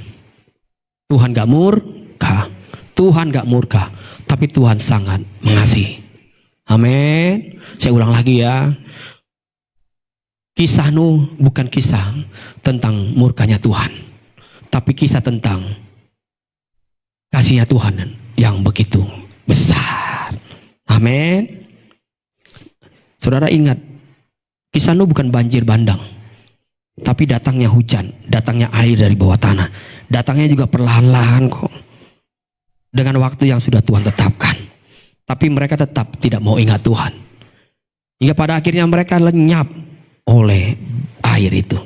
Tuhan gak murka. Tuhan gak murka, tapi Tuhan sangat mengasihi. Amin. Saya ulang lagi ya. Kisah Nuh bukan kisah tentang murkanya Tuhan, tapi kisah tentang kasihnya Tuhan yang begitu besar. Amin. Saudara ingat, kisah Nuh bukan banjir bandang, tapi datangnya hujan, datangnya air dari bawah tanah. Datangnya juga perlahan-lahan kok, dengan waktu yang sudah Tuhan tetapkan. Tapi mereka tetap tidak mau ingat Tuhan. Hingga pada akhirnya mereka lenyap oleh air itu.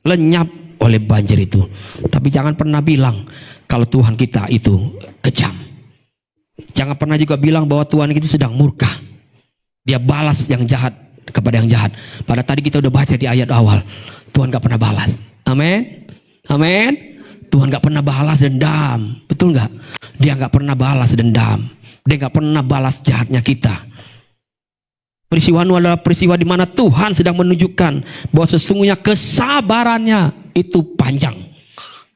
Lenyap oleh banjir itu. Tapi jangan pernah bilang kalau Tuhan kita itu kejam. Jangan pernah juga bilang bahwa Tuhan itu sedang murka. Dia balas yang jahat kepada yang jahat. Pada tadi kita udah baca di ayat awal. Tuhan gak pernah balas. Amin. Amin. Tuhan gak pernah balas dendam. Betul gak? Dia gak pernah balas dendam. Dia gak pernah balas jahatnya kita. Peristiwa Nuh adalah peristiwa di mana Tuhan sedang menunjukkan bahwa sesungguhnya kesabarannya itu panjang.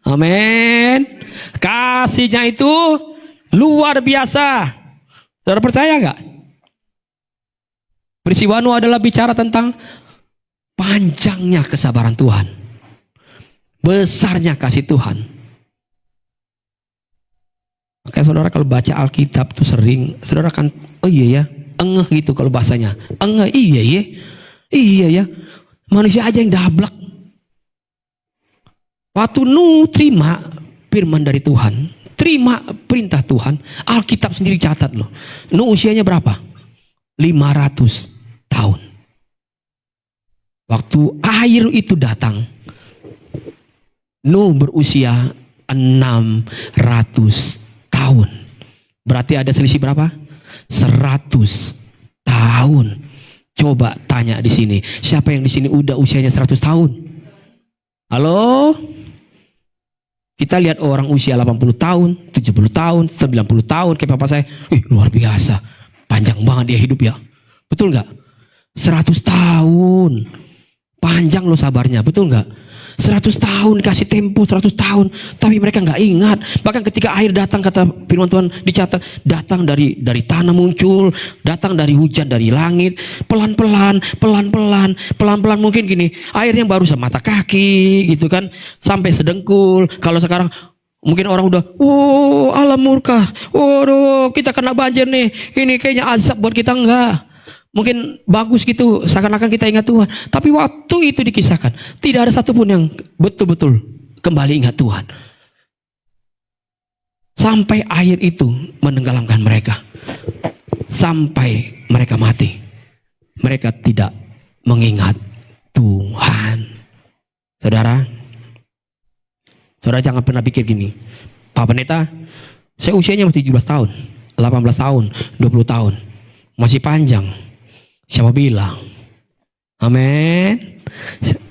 Amin. Kasihnya itu luar biasa. Saudara percaya gak? Peristiwa Nuh adalah bicara tentang panjangnya kesabaran Tuhan, besarnya kasih Tuhan. Makanya saudara kalau baca Alkitab tuh sering saudara kan, oh iya ya, engeh gitu kalau bahasanya. Engeh, iya ya, iya ya. Manusia aja yang dablek. Waktu Nuh terima firman dari Tuhan, terima perintah Tuhan, Alkitab sendiri catat loh. Nuh usianya berapa? 500 tahun. Waktu air itu datang, Nuh berusia 600 tahun. Berarti ada selisih berapa? 100 tahun. Coba tanya di sini, siapa yang di sini udah usianya 100 tahun? Halo? Kita lihat orang usia 80 tahun, 70 tahun, 90 tahun kayak papa saya. Luar biasa. Panjang banget dia hidup ya. Betul nggak? 100 tahun. Panjang loh sabarnya, betul nggak? 100 tahun dikasih tempo 100 tahun, tapi mereka nggak ingat. Bahkan ketika air datang, kata firman Tuhan dicatat, datang dari tanah muncul, datang dari hujan dari langit, pelan-pelan mungkin gini, airnya baru semata kaki gitu kan, sampai sedengkul. Kalau sekarang mungkin orang udah, alam murka, waduh kita kena banjir nih, ini kayaknya azab buat kita. Enggak. Mungkin bagus gitu, seakan-akan kita ingat Tuhan. Tapi waktu itu dikisahkan, tidak ada satupun yang betul-betul kembali ingat Tuhan. Sampai air itu menenggelamkan mereka. Sampai mereka mati. Mereka tidak mengingat Tuhan. Saudara jangan pernah pikir gini, Pak Pendeta, saya usianya masih 17 tahun, 18 tahun, 20 tahun. Masih panjang. Siapa bilang? Amin.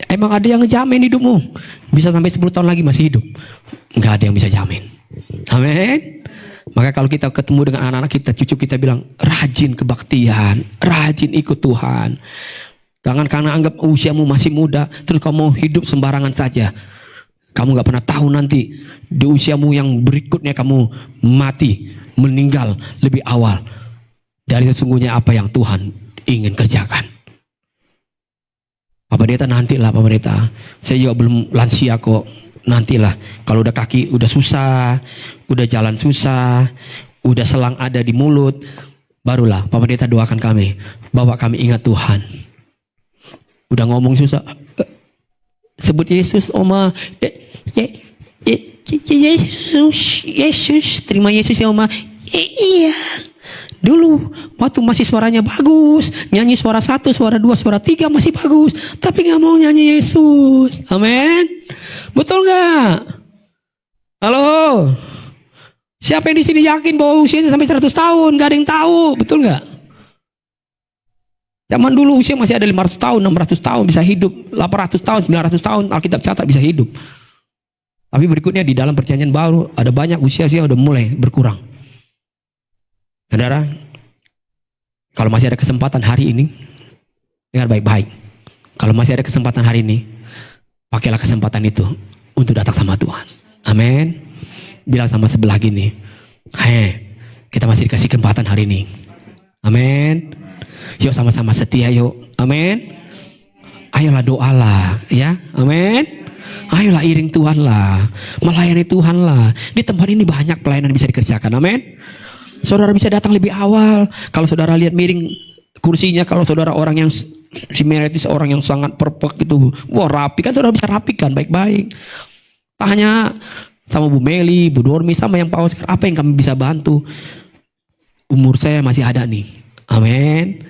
Emang ada yang jamin hidupmu bisa sampai 10 tahun lagi masih hidup? Enggak ada yang bisa jamin. Amin. Maka kalau kita ketemu dengan anak-anak kita, cucu kita bilang, rajin kebaktian, rajin ikut Tuhan. Jangan karena anggap usiamu masih muda, terus kamu mau hidup sembarangan saja. Kamu gak pernah tahu nanti di usiamu yang berikutnya kamu mati, meninggal lebih awal dari sesungguhnya apa yang Tuhan ingin kerjakan. Pak Pendeta, nantilah Pak Pendeta. Saya juga belum lansia kok. Nantilah. Kalau udah kaki udah susah, udah jalan susah, udah selang ada di mulut, barulah Pak Pendeta doakan kami, bawa kami ingat Tuhan. Udah ngomong susah, sebut Yesus, Oma. Yesus, terima Yesus ya Oma. Iya. Dulu waktu masih suaranya bagus, nyanyi suara 1, suara 2, suara 3 masih bagus, tapi gak mau nyanyi Yesus. Amin. Betul gak? Halo. Siapa yang di sini yakin bahwa usianya sampai 100 tahun? Gak ada yang tahu. Betul gak? Zaman dulu usia masih ada 500 tahun, 600 tahun bisa hidup, 800 tahun, 900 tahun Alkitab catat bisa hidup. Tapi berikutnya di dalam perjanjian baru ada banyak usia-usia udah mulai berkurang. Saudara, kalau masih ada kesempatan hari ini, dengar baik-baik. Kalau masih ada kesempatan hari ini, pakailah kesempatan itu untuk datang sama Tuhan. Amin. Bilang sama sebelah gini, kita masih dikasih kesempatan hari ini. Amin. Yuk sama-sama setia yuk. Amin. Ayolah doalah ya. Amin. Ayolah iring Tuhan lah. Melayani Tuhan lah. Di tempat ini banyak pelayanan bisa dikerjakan. Amin. Saudara bisa datang lebih awal. Kalau saudara lihat miring kursinya, kalau saudara orang yang si Meritis orang yang sangat perfect gitu, wah rapi kan, saudara bisa rapikan baik-baik. Tanya sama Bu Meli, Bu Dormi, sama yang Pak Oscar, apa yang kami bisa bantu? Umur saya masih ada nih. Amin.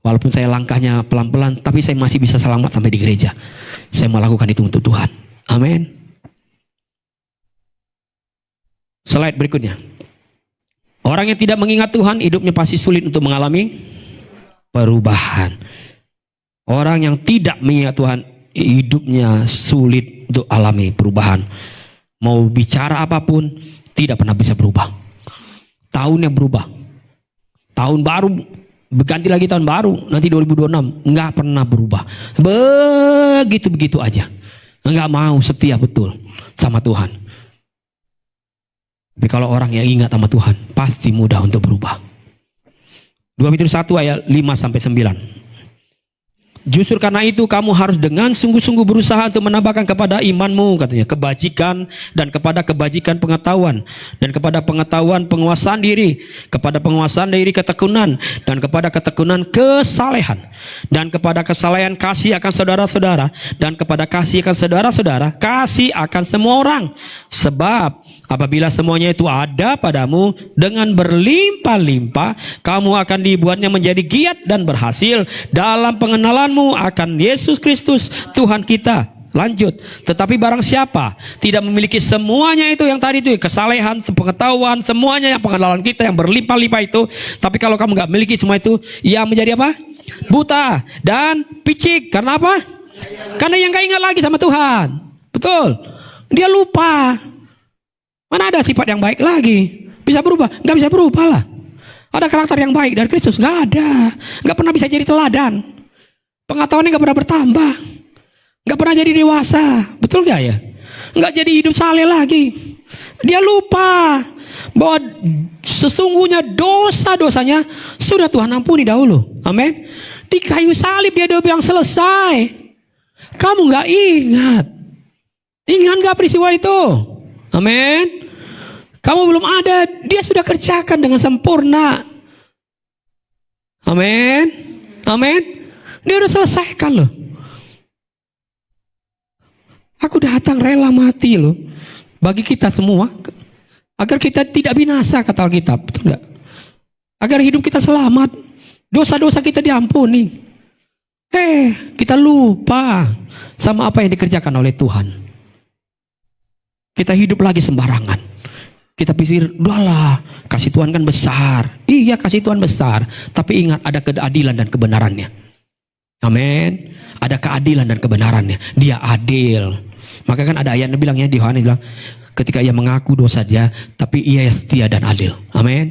Walaupun saya langkahnya pelan-pelan, tapi saya masih bisa selamat sampai di gereja. Saya melakukan itu untuk Tuhan. Amin. Slide berikutnya. Orang yang tidak mengingat Tuhan, hidupnya pasti sulit untuk mengalami perubahan. Orang yang tidak mengingat Tuhan, hidupnya sulit untuk alami perubahan. Mau bicara apapun, tidak pernah bisa berubah. Tahunnya berubah. Tahun baru, berganti lagi tahun baru, nanti 2026, nggak pernah berubah. Begitu-begitu aja. Nggak mau setia betul sama Tuhan. Tapi kalau orang yang ingat sama Tuhan, pasti mudah untuk berubah. 2 Petrus 1 ayat 5-9. Justru karena itu kamu harus dengan sungguh-sungguh berusaha untuk menambahkan kepada imanmu, katanya, kebajikan, dan kepada kebajikan pengetahuan, dan kepada pengetahuan penguasaan diri, kepada penguasaan diri ketekunan, dan kepada ketekunan kesalehan, dan kepada kesalehan kasih akan saudara-saudara, dan kepada kasih akan saudara-saudara, kasih akan semua orang. Sebab apabila semuanya itu ada padamu dengan berlimpah-limpah, kamu akan dibuatnya menjadi giat dan berhasil dalam pengenalanmu akan Yesus Kristus Tuhan kita. Lanjut, tetapi barang siapa tidak memiliki semuanya itu yang tadi itu, kesalehan, pengetahuan, semuanya yang pengenalan kita yang berlimpah-limpah itu, tapi kalau kamu nggak memiliki semua itu, ia menjadi apa? Buta dan picik. Karena apa? Karena yang nggak ingat lagi sama Tuhan. Betul. Dia lupa. Mana ada sifat yang baik lagi? Bisa berubah? Nggak bisa berubah lah. Ada karakter yang baik dari Kristus? Nggak ada. Nggak pernah bisa jadi teladan. Pengetahuannya nggak pernah bertambah. Nggak pernah jadi dewasa. Betul nggak ya? Nggak jadi hidup saleh lagi. Dia lupa bahwa sesungguhnya dosa-dosanya sudah Tuhan ampuni dahulu. Amin. Di kayu salib dia bilang selesai. Kamu nggak ingat. Ingat nggak peristiwa itu? Amin. Kamu belum ada, dia sudah kerjakan dengan sempurna. Amin. Amin. Dia udah selesaikan loh. Aku datang rela mati loh. Bagi kita semua. Agar kita tidak binasa, kata Alkitab. Betul gak? Agar hidup kita selamat. Dosa-dosa kita diampuni. Kita lupa sama apa yang dikerjakan oleh Tuhan. Kita hidup lagi sembarangan. Kita pikir, udahlah, kasih Tuhan kan besar. Iya, kasih Tuhan besar. Tapi ingat, ada keadilan dan kebenarannya. Amin. Ada keadilan dan kebenarannya. Dia adil. Maka kan ada ayatnya bilangnya di Yohanes bilang, ketika ia mengaku dosa dia, tapi ia setia dan adil. Amin.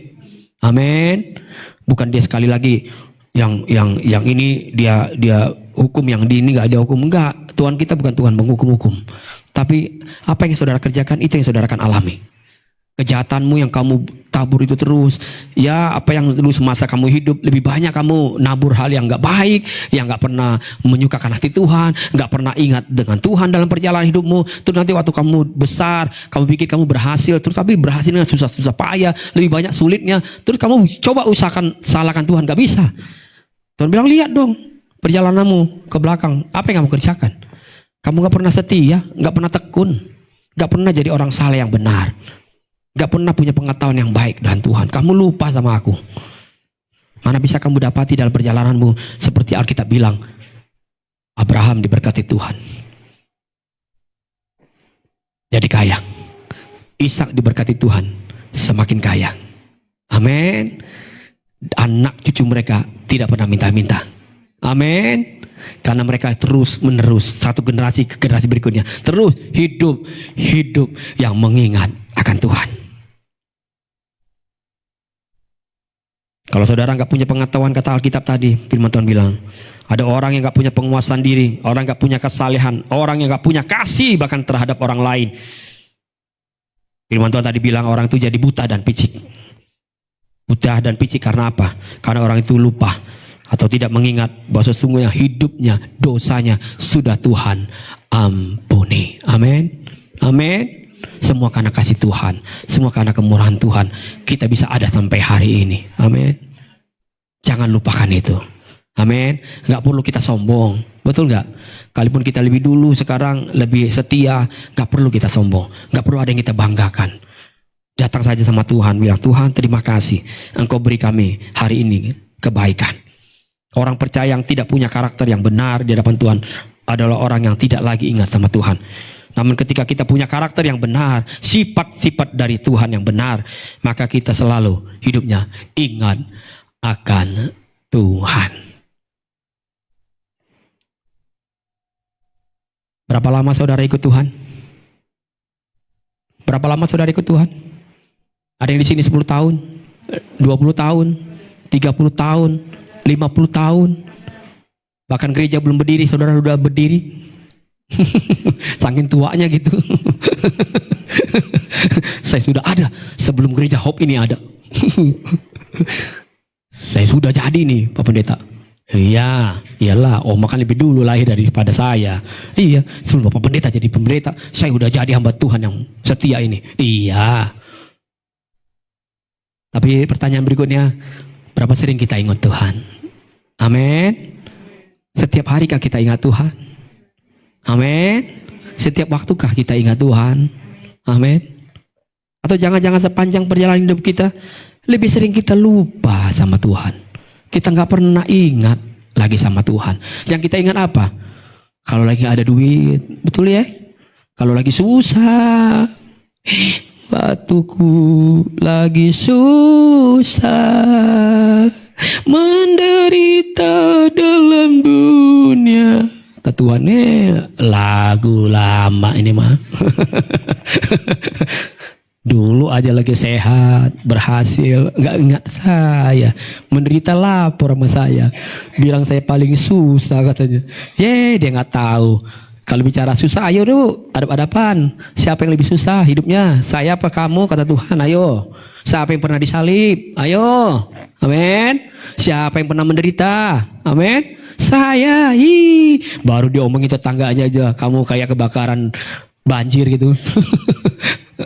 Amin. Bukan dia sekali lagi yang ini dia hukum, yang di ini nggak ada hukum. Enggak. Tuhan kita bukan Tuhan menghukum-hukum. Tapi apa yang saudara kerjakan, itu yang saudara akan alami. Kejahatanmu yang kamu tabur itu terus, ya apa yang dulu semasa kamu hidup, lebih banyak kamu nabur hal yang gak baik, yang gak pernah menyukakan hati Tuhan, gak pernah ingat dengan Tuhan dalam perjalanan hidupmu. Terus nanti waktu kamu besar, kamu pikir kamu berhasil, terus tapi berhasil dengan susah-susah payah, lebih banyak sulitnya. Terus kamu coba usahakan salahkan Tuhan, gak bisa. Tuhan bilang, lihat dong perjalananmu ke belakang, apa yang kamu kerjakan. Kamu gak pernah setia, gak pernah tekun, gak pernah jadi orang saleh yang benar. Gak pernah punya pengetahuan yang baik dengan Tuhan. Kamu lupa sama aku. Mana bisa kamu dapati dalam perjalananmu, seperti Alkitab bilang, Abraham diberkati Tuhan, jadi kaya. Ishak diberkati Tuhan, semakin kaya. Amin. Anak cucu mereka tidak pernah minta-minta. Amin. Karena mereka terus menerus, satu generasi ke generasi berikutnya, terus hidup yang mengingat akan Tuhan. Kalau saudara nggak punya pengetahuan, kata Alkitab tadi, firman Tuhan bilang, ada orang yang nggak punya penguasaan diri, orang nggak punya kesalehan, orang yang nggak punya kasih bahkan terhadap orang lain. Firman Tuhan tadi bilang orang itu jadi buta dan picik. Buta dan picik karena apa? Karena orang itu lupa atau tidak mengingat bahwa sesungguhnya hidupnya, dosanya sudah Tuhan ampuni. Amin. Amin. Semua karena kasih Tuhan, semua karena kemurahan Tuhan, kita bisa ada sampai hari ini. Amin. Jangan lupakan itu. Amin. Gak perlu kita sombong, betul gak? Kalaupun kita lebih dulu, sekarang lebih setia, gak perlu kita sombong, gak perlu ada yang kita banggakan. Datang saja sama Tuhan, bilang, Tuhan terima kasih, Engkau beri kami hari ini kebaikan. Orang percaya yang tidak punya karakter yang benar di hadapan Tuhan adalah orang yang tidak lagi ingat sama Tuhan. Namun ketika kita punya karakter yang benar, sifat-sifat dari Tuhan yang benar, maka kita selalu hidupnya ingat akan Tuhan. Berapa lama saudara ikut Tuhan? Berapa lama saudara ikut Tuhan? Ada yang di sini 10 tahun, 20 tahun, 30 tahun, 50 tahun. Bahkan gereja belum berdiri, saudara sudah berdiri. Saking tuanya gitu. Saya sudah ada sebelum gereja Hope ini ada. Saya sudah jadi nih Pak Pendeta. Iya, iyalah, Oma kan lebih dulu lahir daripada saya. Iya, sebelum Bapak Pendeta jadi pendeta, saya sudah jadi hamba Tuhan yang setia ini. Iya. Tapi pertanyaan berikutnya, berapa sering kita ingat Tuhan? Amin. Setiap harikah kita ingat Tuhan? Amin. Setiap waktukah kita ingat Tuhan? Amin. Atau jangan-jangan sepanjang perjalanan hidup kita lebih sering kita lupa sama Tuhan. Kita nggak pernah ingat lagi sama Tuhan. Yang kita ingat apa? Kalau lagi ada duit, betul ya? Kalau lagi susah, waktuku lagi susah, menderita dalam dunia. Tuhan lagu lama ini mah. Dulu aja lagi sehat, berhasil, nggak ingat saya, menderita lapor sama saya, bilang saya paling susah katanya. Dia nggak tahu. Kalau bicara susah, ayo dulu adap-adapan. Siapa yang lebih susah hidupnya? Saya apa kamu? Kata Tuhan, ayo. Siapa yang pernah disalib? Ayo. Amin. Siapa yang pernah menderita? Amin. Saya. Baru diomongin tetangganya aja, kamu kayak kebakaran banjir gitu.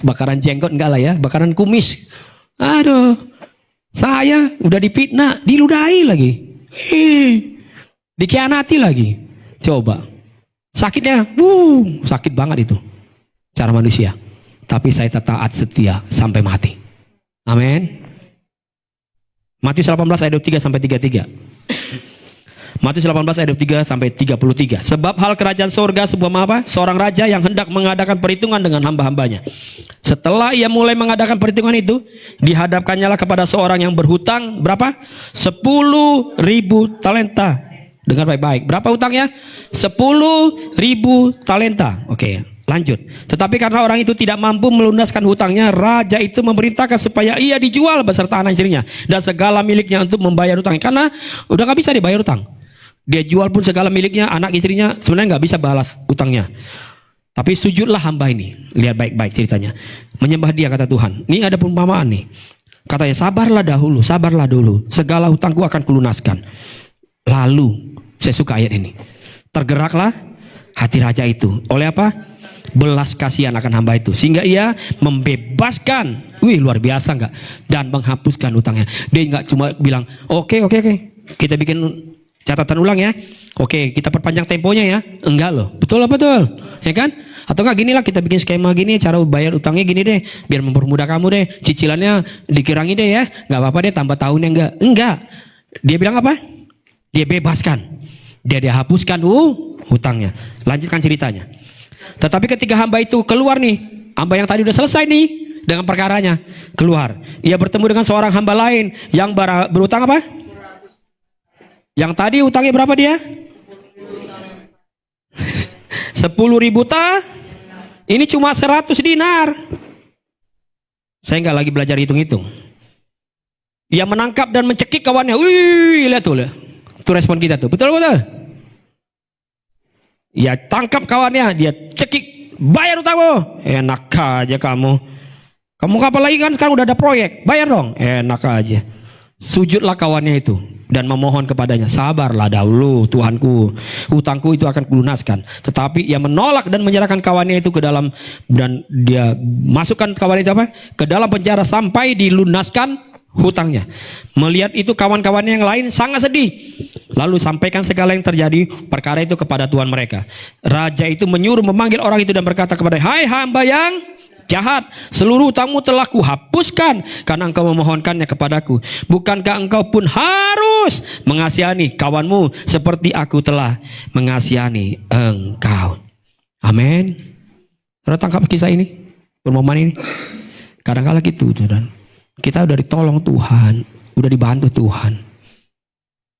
Bakaran jenggot enggak lah ya, bakaran kumis. Aduh. Saya udah difitnah, diludahi lagi. Dikhianati lagi. Coba. Sakitnya, sakit banget itu. Cara manusia. Tapi saya tetap taat setia sampai mati. Amin. Matius 18 ayat 23 sampai 33. Matius 18 ayat 23 sampai 33. Sebab hal kerajaan surga seorang raja yang hendak mengadakan perhitungan dengan hamba-hambanya. Setelah ia mulai mengadakan perhitungan itu, dihadapkannya kepada seorang yang berhutang berapa? 10.000 talenta. Dengar baik-baik. Berapa hutangnya? 10.000 talenta. Oke, lanjut. Tetapi karena orang itu tidak mampu melunaskan hutangnya, raja itu memerintahkan supaya ia dijual beserta anak istrinya dan segala miliknya untuk membayar hutangnya. Karena udah gak bisa dibayar hutang. Dia jual pun segala miliknya, anak istrinya, sebenarnya gak bisa balas hutangnya. Tapi sujudlah hamba ini. Lihat baik-baik ceritanya. Menyembah dia, kata Tuhan. Ini ada perumpamaan nih. Katanya, sabarlah dulu. Segala hutangku akan kulunaskan. Lalu, saya suka ayat ini. Tergeraklah hati raja itu. Oleh apa? Belas kasihan akan hamba itu. Sehingga ia membebaskan. Wih, luar biasa enggak? Dan menghapuskan hutangnya. Dia enggak cuma bilang, oke. Kita bikin catatan ulang ya. Oke, kita perpanjang temponya ya. Enggak loh. Betul. Ya kan? Atau enggak gini lah, kita bikin skema gini, cara bayar utangnya gini deh, biar mempermudah kamu deh. Cicilannya dikurangi deh ya. Enggak apa-apa deh, tambah tahunnya enggak. Dia bilang apa? Dia bebaskan. Dia hapuskan hutangnya. Lanjutkan ceritanya. Tetapi ketika hamba itu keluar nih, hamba yang tadi udah selesai nih dengan perkaranya, keluar. Ia bertemu dengan seorang hamba lain yang berutang apa? Yang tadi utangnya berapa dia? 10.000 Ini cuma 100 dinar. Saya nggak lagi belajar hitung-hitung. Ia menangkap dan mencekik kawannya. Wih, lihat tuh. Itu respon kita tuh. Betul. Ia tangkap kawannya, dia cekik, bayar utangmu. Enak aja kamu. Kamu kapal lagi kan sekarang udah ada proyek, bayar dong. Enak aja. Sujudlah kawannya itu dan memohon kepadanya, sabarlah dahulu Tuhanku, hutangku itu akan kulunaskan. Tetapi ia menolak dan menyerahkan kawannya itu ke dalam, dan dia masukkan kawannya itu apa? Ke dalam penjara sampai dilunaskan hutangnya. Melihat itu kawan-kawannya yang lain sangat sedih. Lalu sampaikan segala yang terjadi perkara itu kepada tuan mereka. Raja itu menyuruh memanggil orang itu dan berkata kepada, hai hamba yang jahat, seluruh hutangmu telah kuhapuskan karena engkau memohonkannya kepadaku. Bukankah engkau pun harus mengasihani kawanmu seperti aku telah mengasihani engkau? Amin. Saudara tangkap kisah ini, perumpamaan ini. Kadang-kadang gitu, saudara. Kita udah ditolong Tuhan, udah dibantu Tuhan.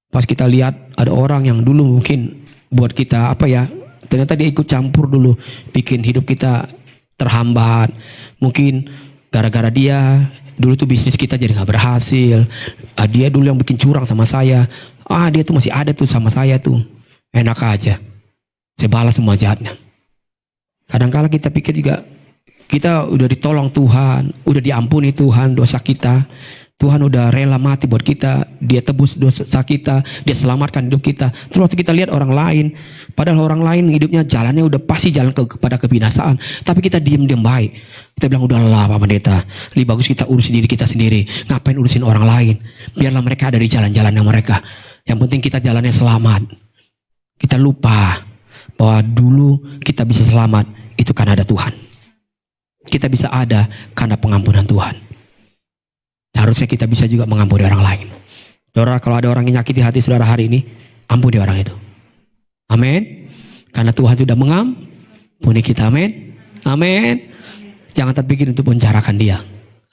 Pas kita lihat ada orang yang dulu mungkin buat kita ternyata dia ikut campur dulu, bikin hidup kita terhambat. Mungkin gara-gara dia dulu tuh bisnis kita jadi nggak berhasil. Dia dulu yang bikin curang sama saya. Dia tuh masih ada tuh sama saya tuh. Enak aja, saya balas semua jahatnya. Kadang-kala kita pikir juga kita udah ditolong Tuhan, udah diampuni Tuhan dosa kita. Tuhan udah rela mati buat kita, dia tebus dosa kita, dia selamatkan hidup kita. Terus waktu kita lihat orang lain, padahal orang lain hidupnya jalannya udah pasti jalan kepada kebinasaan, tapi kita diam-diam baik. Kita bilang, udahlah Pak Pendeta, lebih bagus kita urus diri kita sendiri, ngapain urusin orang lain? Biarlah mereka ada di jalan-jalannya mereka. Yang penting kita jalannya selamat. Kita lupa bahwa dulu kita bisa selamat itu karena ada Tuhan. Kita bisa ada karena pengampunan Tuhan. Harusnya kita bisa juga mengampuni orang lain. Saudara, kalau ada orang yang nyakiti hati saudara hari ini, ampuni orang itu. Amin. Karena Tuhan sudah mengampuni kita. Amin. Amin. Jangan terpikir untuk mencarakan dia.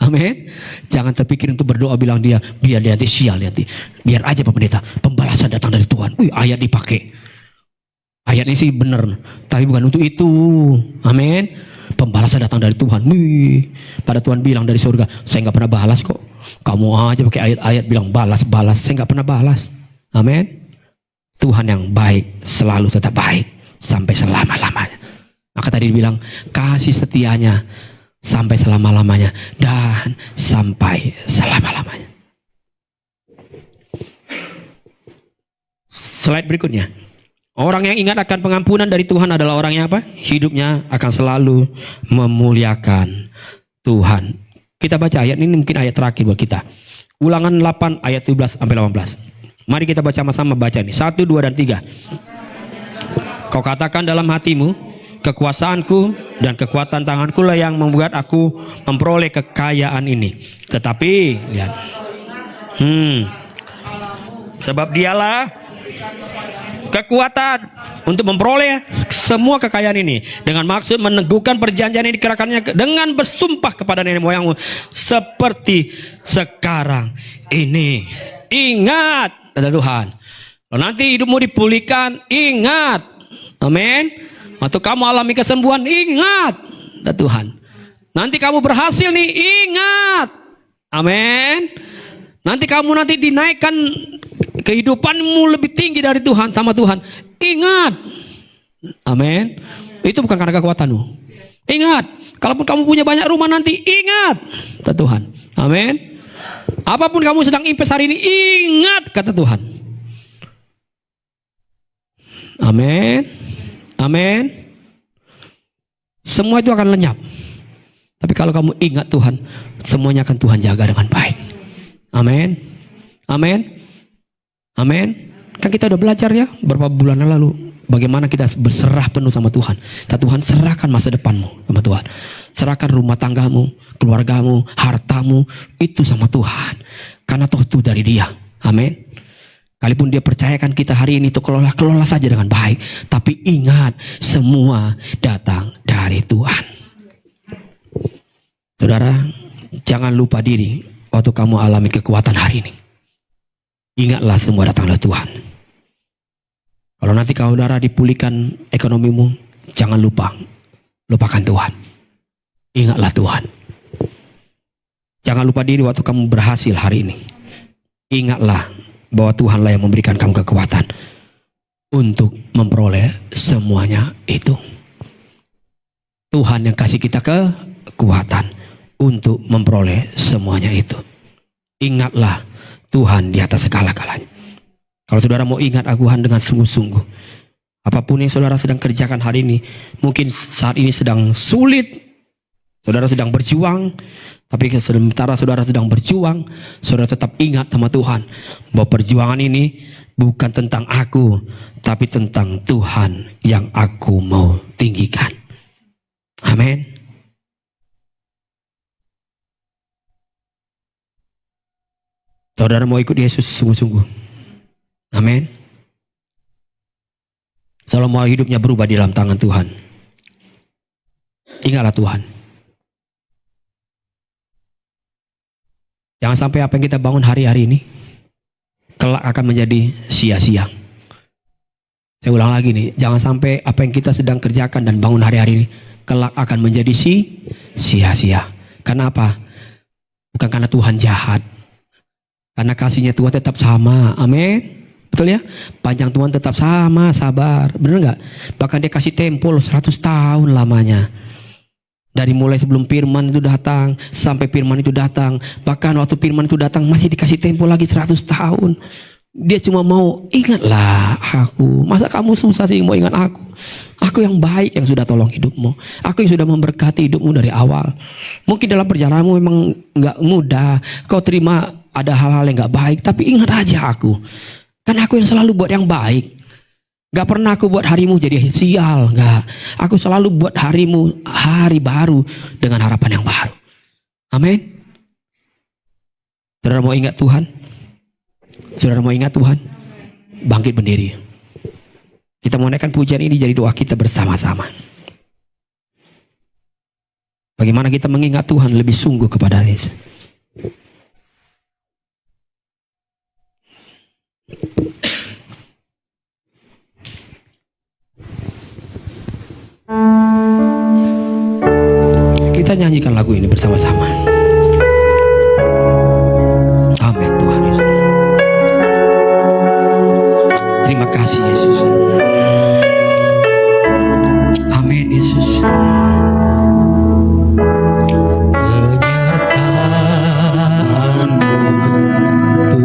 Amin. Jangan terpikir untuk berdoa bilang dia, biar dia sial nanti. Biar aja Pak Pendeta, pembalasan datang dari Tuhan. Wih, ayat dipakai. Ayatnya sih benar, tapi bukan untuk itu. Amin. Pembalasan datang dari Tuhan. Wih, pada Tuhan bilang dari surga, saya nggak pernah balas kok. Kamu aja pakai ayat-ayat bilang balas. Saya nggak pernah balas. Amin. Tuhan yang baik selalu tetap baik sampai selama-lamanya. Maka tadi dibilang kasih setianya sampai selama-lamanya dan sampai selama-lamanya. Slide berikutnya. Orang yang ingat akan pengampunan dari Tuhan adalah orang yang apa? Hidupnya akan selalu memuliakan Tuhan. Kita baca ayat ini, mungkin ayat terakhir buat kita. Ulangan 8 ayat 17 sampai 18. Mari kita baca sama-sama, baca ini. 1, 2, dan 3. Kau katakan dalam hatimu, kekuasaanku dan kekuatan tanganku lah yang membuat aku memperoleh kekayaan ini. Tetapi lihat, sebab dialah kekuatan untuk memperoleh semua kekayaan ini, dengan maksud meneguhkan perjanjian yang dikerahkannya dengan bersumpah kepada nenek moyangmu seperti sekarang ini. Ingat, kata Tuhan, kalau nanti hidupmu dipulihkan, ingat, amin. Waktu kamu alami kesembuhan, ingat, kata Tuhan. Nanti kamu berhasil nih, ingat, amin. Nanti kamu dinaikkan kehidupanmu lebih tinggi dari Tuhan, sama Tuhan, ingat, amin. Itu bukan karena kekuatanmu. Ingat, kalaupun kamu punya banyak rumah nanti, ingat, kata Tuhan, amin. Apapun kamu sedang impes hari ini, ingat, kata Tuhan, amin, amin. Semua itu akan lenyap, tapi kalau kamu ingat Tuhan, semuanya akan Tuhan jaga dengan baik. Amin, amin, amin. Kan kita udah belajar ya beberapa bulan lalu bagaimana kita berserah penuh sama Tuhan. Tuhan, serahkan masa depanmu sama Tuhan. Serahkan rumah tanggamu, keluargamu, hartamu, itu sama Tuhan. Karena toh itu dari Dia. Amin. Kalaupun Dia percayakan kita hari ini, itu kelola saja dengan baik. Tapi ingat, semua datang dari Tuhan. Saudara, jangan lupa diri waktu kamu alami kekuatan hari ini. Ingatlah, semua datang dari Tuhan. Kalau nanti saudara dipulihkan ekonomimu, jangan lupakan Tuhan. Ingatlah Tuhan. Jangan lupa diri waktu kamu berhasil hari ini. Ingatlah bahwa Tuhanlah yang memberikan kamu kekuatan untuk memperoleh semuanya itu. Tuhan yang kasih kita kekuatan untuk memperoleh semuanya itu. Ingatlah Tuhan di atas segala-galanya. Kalau saudara mau ingat Tuhan dengan sungguh-sungguh, apapun yang saudara sedang kerjakan hari ini, mungkin saat ini sedang sulit, saudara sedang berjuang, tapi sementara saudara sedang berjuang, saudara tetap ingat sama Tuhan bahwa perjuangan ini bukan tentang aku, tapi tentang Tuhan yang aku mau tinggikan. Amin. Saudara mau ikut Yesus sungguh-sungguh. Amin. Kalau mau hidupnya berubah di dalam tangan Tuhan, ingatlah Tuhan. Jangan sampai apa yang kita bangun hari-hari ini kelak akan menjadi sia-sia. Saya ulang lagi nih, jangan sampai apa yang kita sedang kerjakan dan bangun hari-hari ini kelak akan menjadi sia-sia. Karena apa? Bukan karena Tuhan jahat, karena kasihnya Tuhan tetap sama. Amin. Betul ya? Panjang Tuhan tetap sama, sabar. Benar nggak? Bahkan Dia kasih tempo 100 tahun lamanya. Dari mulai sebelum firman itu datang sampai firman itu datang. Bahkan waktu firman itu datang masih dikasih tempo lagi 100 tahun. Dia cuma mau, ingatlah aku. Masa kamu susah sih mau ingat aku? Aku yang baik yang sudah tolong hidupmu. Aku yang sudah memberkati hidupmu dari awal. Mungkin dalam perjalananmu memang nggak mudah. Kau terima ada hal-hal yang nggak baik. Tapi ingat aja aku. Kan aku yang selalu buat yang baik. Gak pernah aku buat harimu jadi sial. Gak. Aku selalu buat harimu hari baru dengan harapan yang baru. Amin. Saudara mau ingat Tuhan? Saudara mau ingat Tuhan? Bangkit berdiri. Kita mau naikkan pujian ini jadi doa kita bersama-sama. Bagaimana kita mengingat Tuhan lebih sungguh kepada Yesus. Kita nyanyikan lagu ini bersama-sama. Amin Tuhan Yesus. Terima kasih Yesus. Amin Yesus. Penyertaanmu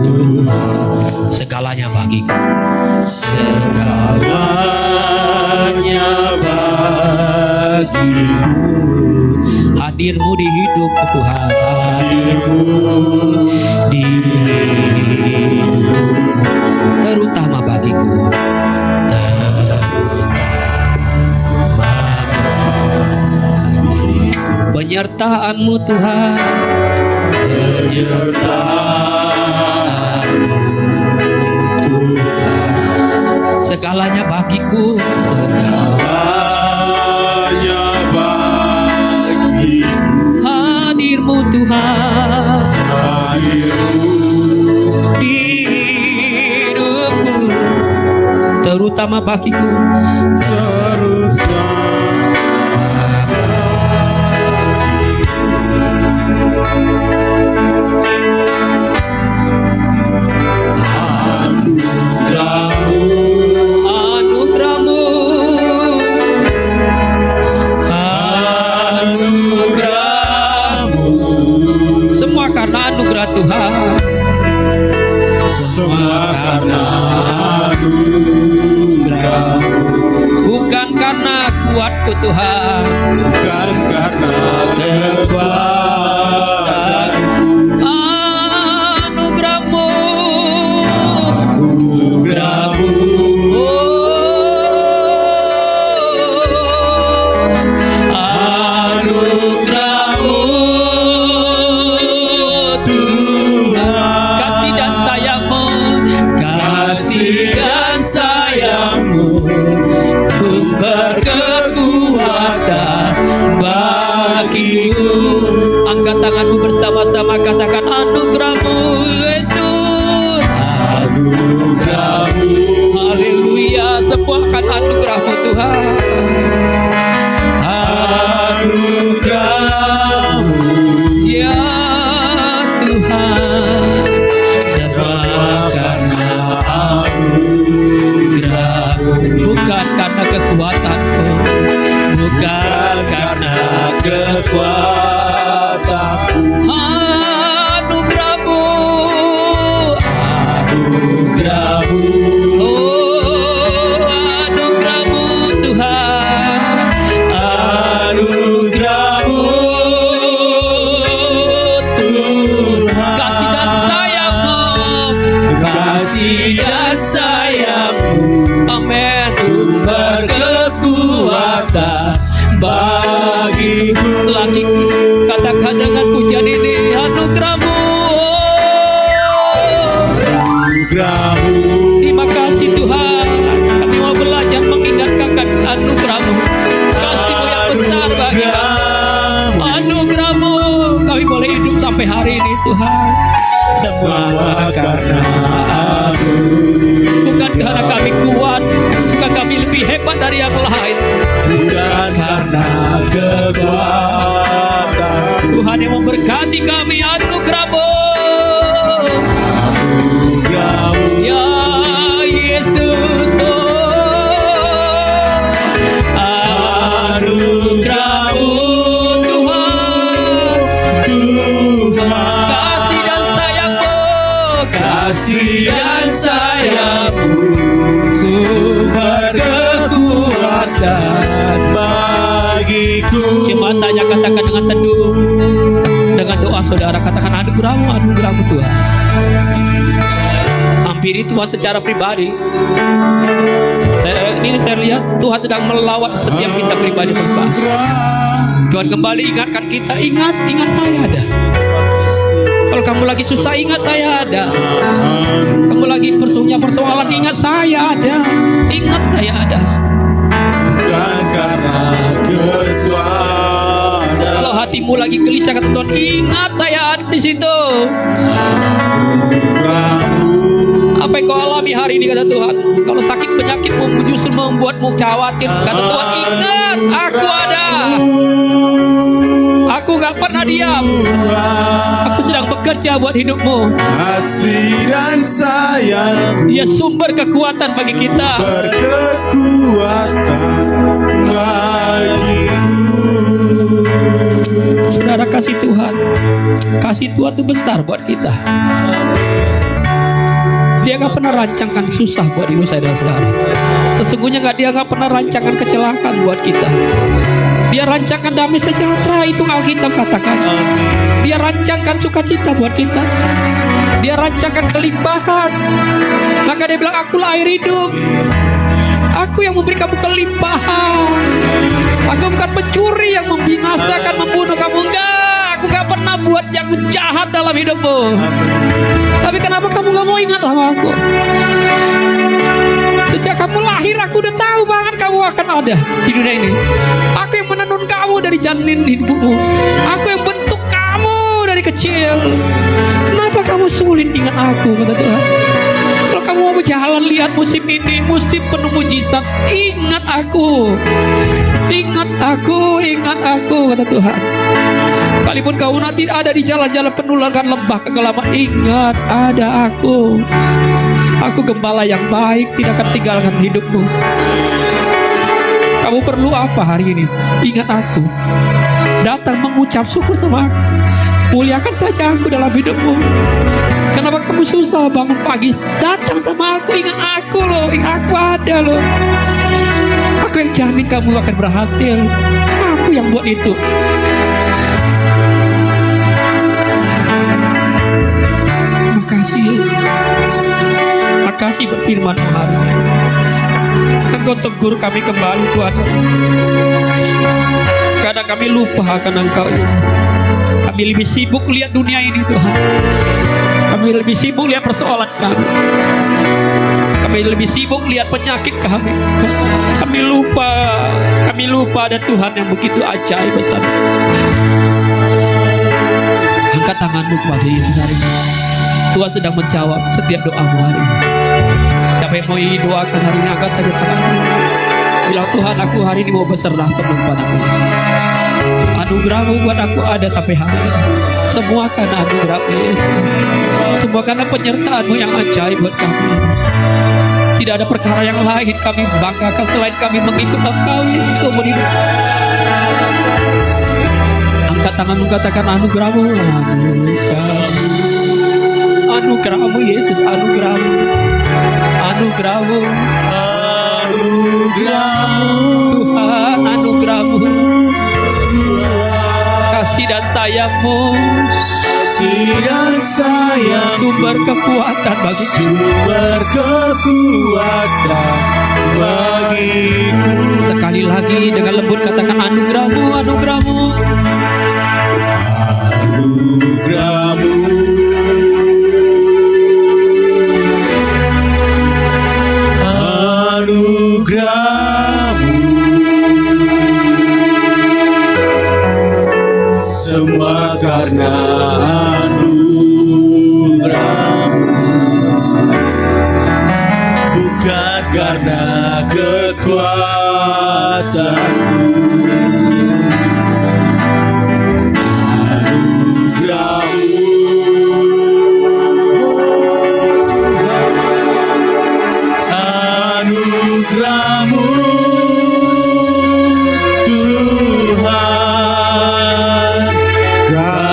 Tuhan, segalanya bagiku. Segalanya bagiku. Hadirmu di hidup Tuhan. Hadirmu di hidup penyertaan-Mu Tuhan, penyertaan-Mu Tuhan, segalanya bagiku, segalanya bagiku. hadir-Mu Tuhan, di hidupku, terutama bagiku, anugerah-Mu, anugerah-Mu, semua karena anugerah Tuhan, Semua karena anugerah, bukan karena kuatku Tuhan, bukan karena kekuatan. anugerah-Mu, Anugerah-Mu, anugerah-Mu Tuhan, kasih dan sayang-Mu, kasih dan sayang-Mu, sumber kekuatan bagiku. Angkat tanganmu bersama-sama, katakan anugerah-Mu Yesus, anugerah-Mu, haleluya, semua akan anugerah-Mu Tuhan, anugerah-Mu, ya Tuhan, semua karena anugerah-Mu, bukan karena kekuatanku, bukan karena kekuatanku. anugerah-Mu, Anugerah-Mu, oh anugerah-Mu Tuhan, anugerah-Mu Tuhan, kasih dan sayang-Mu, kasih dan sayang-Mu, amin, sumber kekuatan bagiku. lagi katakan dengan pujian ini, anugerah-Mu, Anugerah-Mu, terima kasih Tuhan, kami mau belajar mengingatkan anugerah-Mu, kasih-Mu yang besar bagi kami, anugerah-Mu, kami boleh hidup sampai hari ini Tuhan, semua karena bukan karena kami kuat, bukan kami lebih hebat dari yang lain, bukan karena kekuatan. Tuhan yang memberkati kami, anugerah-Mu, Anugerah-Mu, ya Yesus, oh, anugerah-Mu Tuhan, Tuhan, kasih dan sayang-Mu, kasih dan sayang-Mu, sumber kekuatan bagiku. Jemaatnya katakan dengan teduh, dengan doa saudara, katakan anugerah-Mu, anugerah-Mu Tuhan. Hampiri Tuhan secara pribadi. Saya lihat Tuhan sedang melawat setiap kita pribadi berbahas. Tuhan kembali ingatkan kita, ingat saya ada. Kalau kamu lagi susah, ingat saya ada. Kamu lagi punya persoalan, ingat saya ada. Ingat saya ada. Bukan karena kekuatan. Kalau hatimu lagi gelisah, kata Tuhan, ingat saya ada di situ. Apa yang kau alami hari ini, kata Tuhan? Kalau sakit penyakitmu justru membuatmu khawatir, kata Tuhan, ingat aku ada. Aku gak pernah diam. Aku sedang bekerja buat hidupmu. Kasih dan sayang, Dia sumber kekuatan bagi kita. berkekuatan bagiku. Saudara, kasih Tuhan itu besar buat kita. Dia gak pernah rancangkan susah buat hidup saya dan saudara. Sesungguhnya dia gak pernah rancangkan kecelakaan buat kita. Dia rancangkan damai sejahtera, itu Alkitab katakan. Dia rancangkan sukacita buat kita. Dia rancangkan kelimpahan. Maka dia bilang, akulah air hidup. Aku yang memberi kamu kelimpahan. Aku bukan pencuri yang membinasakan, membunuh kamu. Enggak, aku gak pernah buat yang jahat dalam hidupmu. Tapi kenapa kamu gak mau ingat sama aku? Sejak kamu lahir aku udah tahu banget kamu akan ada di dunia ini. Aku yang menenun kamu dari janin ibumu. Aku yang bentuk kamu dari kecil. Kenapa kamu sulit ingat aku, kata Tuhan? Kalau kamu mau berjalan, lihat musim ini, musim penuh mujizat. Ingat aku. Ingat aku, kata Tuhan. Sekalipun kau nanti ada di jalan-jalan penularan lembah kekelaman, ingat ada aku. Aku gembala yang baik, tidak akan tinggalkan hidupmu. Kamu perlu apa hari ini? Ingat aku. Datang mengucap syukur sama aku. Muliakan saja aku dalam hidupmu. Kenapa kamu susah bangun pagi? Datang sama aku, ingat aku loh. Ingat aku ada loh. Aku yang jamin kamu akan berhasil. Aku yang buat itu. Makasih Yesus. Makasih berfirman hari ini. Engkau tegur kami kembali Tuhan. Kadang kami lupa akan Engkau Yesus. Kami lebih sibuk lihat dunia ini Tuhan. Kami lebih sibuk lihat persoalan kami. Kami lebih sibuk lihat penyakit kami. Kami lupa ada Tuhan yang begitu ajaib besar. Angkat tanganmu kepada Yesus hari ini. Tuhan sedang menjawab setiap doamu hari ini. Siapa yang mau doakan hari ini, angkat saja tanganmu. Bilang, Tuhan, aku hari ini mau berserah penuh padamu. Anugerahmu buat aku ada sampai hari ini. Semua karena anugerahmu Yesus. Semua karena penyertaanmu yang ajaib buat kami. Tidak ada perkara yang lain kami banggakan selain kami mengikut Engkau Yesus seumur hidup. Angkat tanganmu, katakan anugerahmu. Anugerahmu Yesus, anugerahmu. Anugerahmu. Tuhan, anugerahmu. Kasih dan sayangmu. Kasih dan sayang, Sumber kekuatan bagiku. sumber kekuatan bagiku. Sekali lagi dengan lembut katakan anugerahmu, anugerahmu. Anugerahmu. Anugerahmu. Semua karena anugerahmu, bukan karena kekuatanmu. Anugerahmu, oh Tuhan. Anugerahmu, Tuhan.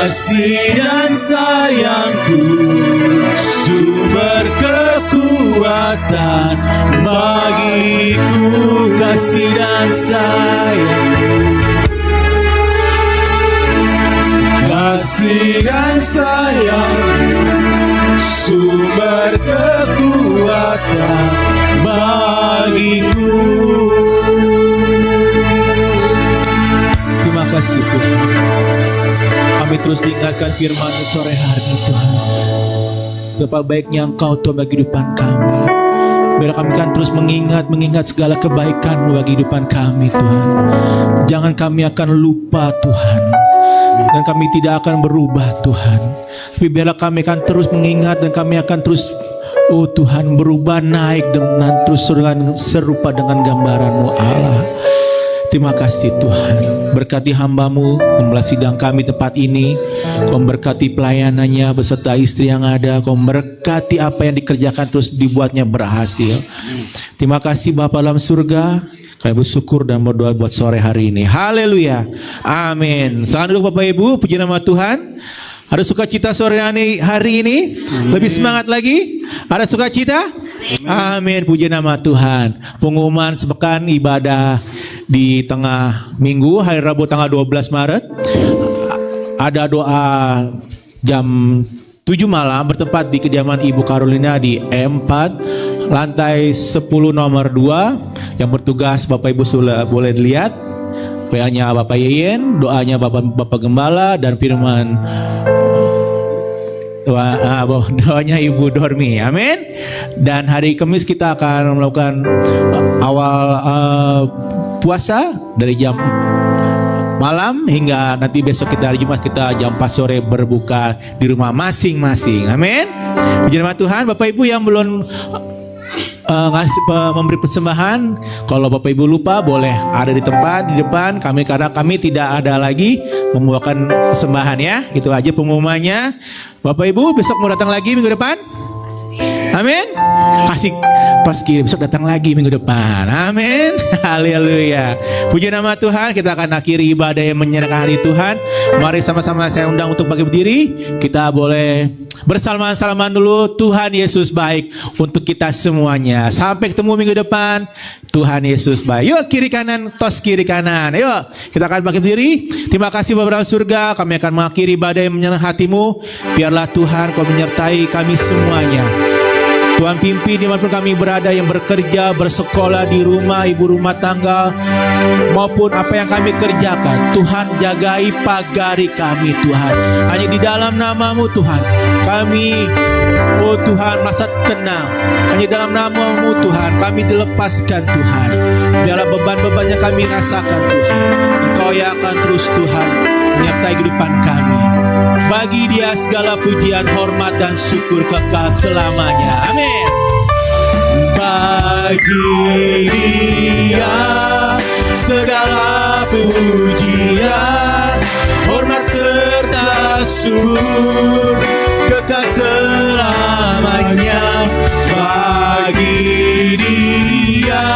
Kasih dan sayangku, sumber kekuatan bagiku. Kasih dan sayangku, kasih dan sayangku, sumber kekuatan bagiku. Terima kasih Tuhan. Kami terus diingatkan firman-Mu sore hari ini Tuhan. Betapa baiknya Engkau Tuhan bagi kehidupan kami. Biar kami kan terus mengingat segala kebaikan-Mu bagi kehidupan kami Tuhan. Jangan kami akan lupa Tuhan. Dan kami tidak akan berubah Tuhan. Tapi biarlah kami akan terus mengingat dan kami akan terus, oh Tuhan, berubah naik dan terus serupa dengan gambaran-Mu Allah. Terima kasih Tuhan. Berkati hamba-Mu memulai sidang kami tempat ini. Kau berkati pelayanannya beserta istri yang ada. Kau berkati apa yang dikerjakan terus dibuatnya berhasil. Terima kasih Bapa dalam surga. Kami bersyukur dan berdoa buat sore hari ini. Haleluya. Amin. Selamat duduk Bapak Ibu. Puji nama Tuhan. Ada sukacita sore hari ini? Lebih semangat lagi? Ada sukacita? Amin. Puji nama Tuhan. Pengumuman sepekan ibadah di tengah minggu, hari Rabu tanggal 12 Maret. Ada doa jam 7 malam bertempat di kediaman Ibu Carolina di E4 lantai 10 nomor 2. Yang bertugas Bapak Ibu sudah boleh lihat PA-nya Bapak Yeyen, doanya Bapak Gembala, dan firman doanya Ibu Dormi. Amin. Dan hari Kamis kita akan melakukan awal puasa dari jam malam hingga nanti besok kita hari Jumat kita jam 4 sore berbuka di rumah masing-masing. Amin. Puji nama Tuhan. Bapak Ibu yang belum memberi persembahan, kalau Bapak Ibu lupa boleh ada di tempat di depan kami, karena kami tidak ada lagi membawakan persembahan ya. Itu aja pengumumannya. Bapak Ibu besok mau datang lagi minggu depan? Amin. Kasih Toski besok datang lagi minggu depan. Amin. Haleluya. Puji nama Tuhan. Kita akan akhiri ibadah yang menyenangkan hati Tuhan. Mari sama-sama saya undang untuk bagi berdiri. Kita boleh bersalaman-salaman dulu. Tuhan Yesus baik untuk kita semuanya. Sampai ketemu minggu depan. Tuhan Yesus baik. Yuk kiri kanan, tos kiri kanan. Yuk kita akan bagi berdiri. Terima kasih Bapa dalam surga. Kami akan mengakhiri ibadah yang menyenangkan hatimu. Biarlah Tuhan kau menyertai kami semuanya. Tuhan pimpin dimanapun kami berada, yang bekerja, bersekolah, di rumah, ibu rumah tangga, maupun apa yang kami kerjakan. Tuhan jagai pagari kami Tuhan. Hanya di dalam nama-Mu Tuhan kami, oh Tuhan, merasa tenang. Hanya dalam nama-Mu Tuhan kami dilepaskan Tuhan. Biarlah beban-beban yang kami rasakan Tuhan, Engkau yang akan terus Tuhan menyertai kehidupan kami. Bagi Dia segala pujian, hormat dan syukur kekal selamanya. Amin. Bagi Dia segala pujian, hormat serta syukur kekal selamanya. Bagi Dia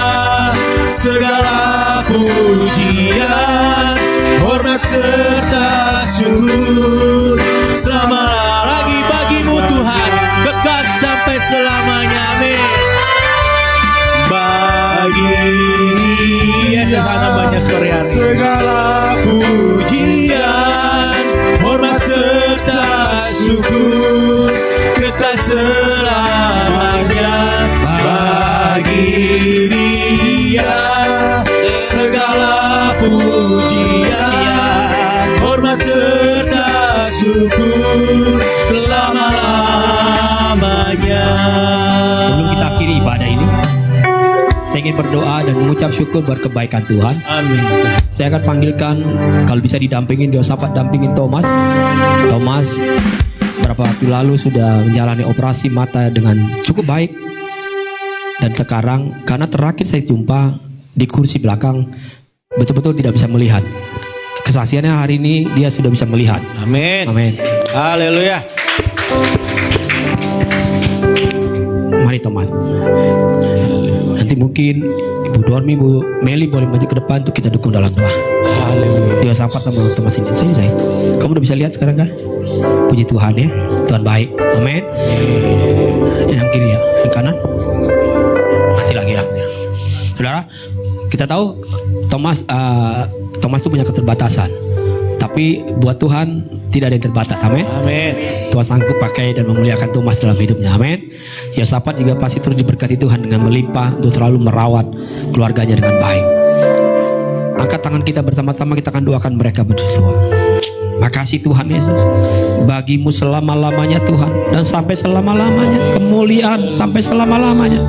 segala pujian, hormat serta syukur selama lagi bagimu Tuhan, kekal sampai selamanya. Amin. Bagi Dia banyak sore hari segala pujian, hormat serta syukur kekal selamanya. Bagi Dia segala pujian, hormat serta syukur selama-lamanya. Sebelum kita akhiri ibadah ini, saya ingin berdoa dan mengucap syukur buat kebaikan Tuhan. Amin. Saya akan panggilkan, kalau bisa didampingin, Yosapat dampingin Thomas. Thomas beberapa waktu lalu sudah menjalani operasi mata dengan cukup baik. Dan sekarang karena terakhir saya jumpa di kursi belakang, betul-betul tidak bisa melihat. Kesaksiannya hari ini dia sudah bisa melihat. Amin. Amin. Haleluya. Mari Thomas. Nanti mungkin Ibu Dormi, Ibu Meli boleh maju ke depan untuk kita dukung dalam doa. Haleluya. Dia sahabat sama Thomas ini. Sini saya. Kamu udah bisa lihat sekarang kan? Puji Tuhan ya. Tuhan baik. Amin. Yang kiri ya, yang kanan. Mati lagi ya. Saudara, kita tahu Thomas itu punya keterbatasan, tapi buat Tuhan tidak ada yang terbatas. Amin. Amin. Tuhan sanggup pakai dan memuliakan Thomas dalam hidupnya. Amin. Ya, sahabat juga pasti terus diberkati Tuhan dengan melimpah untuk selalu merawat keluarganya dengan baik. Angkat tangan kita bersama-sama, kita akan doakan mereka berdua. Makasih Tuhan Yesus, bagimu selama-lamanya Tuhan, dan sampai selama-lamanya, kemuliaan sampai selama-lamanya.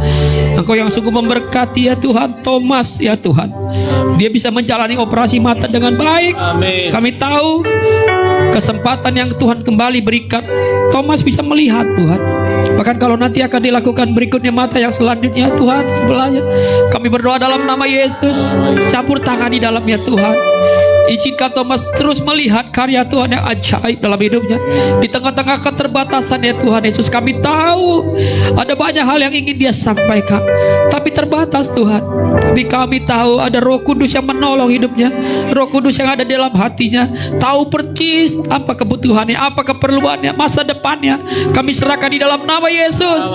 Engkau yang sungguh memberkati ya Tuhan Thomas ya Tuhan. Dia bisa menjalani operasi mata dengan baik. Amin. Kami tahu kesempatan yang Tuhan kembali berikan, Thomas bisa melihat Tuhan. Bahkan kalau nanti akan dilakukan berikutnya mata yang selanjutnya Tuhan sebelahnya, kami berdoa dalam nama Yesus, campur tangan di dalamnya Tuhan. Izinkan Thomas terus melihat karya Tuhan yang ajaib dalam hidupnya. Di tengah-tengah keterbatasan ya Tuhan Yesus, kami tahu ada banyak hal yang ingin dia sampaikan, tapi terbatas Tuhan. Tapi kami tahu ada Roh Kudus yang menolong hidupnya, Roh Kudus yang ada dalam hatinya, tahu percis apa kebutuhannya, apa keperluannya, masa depannya. Kami serahkan di dalam nama Yesus.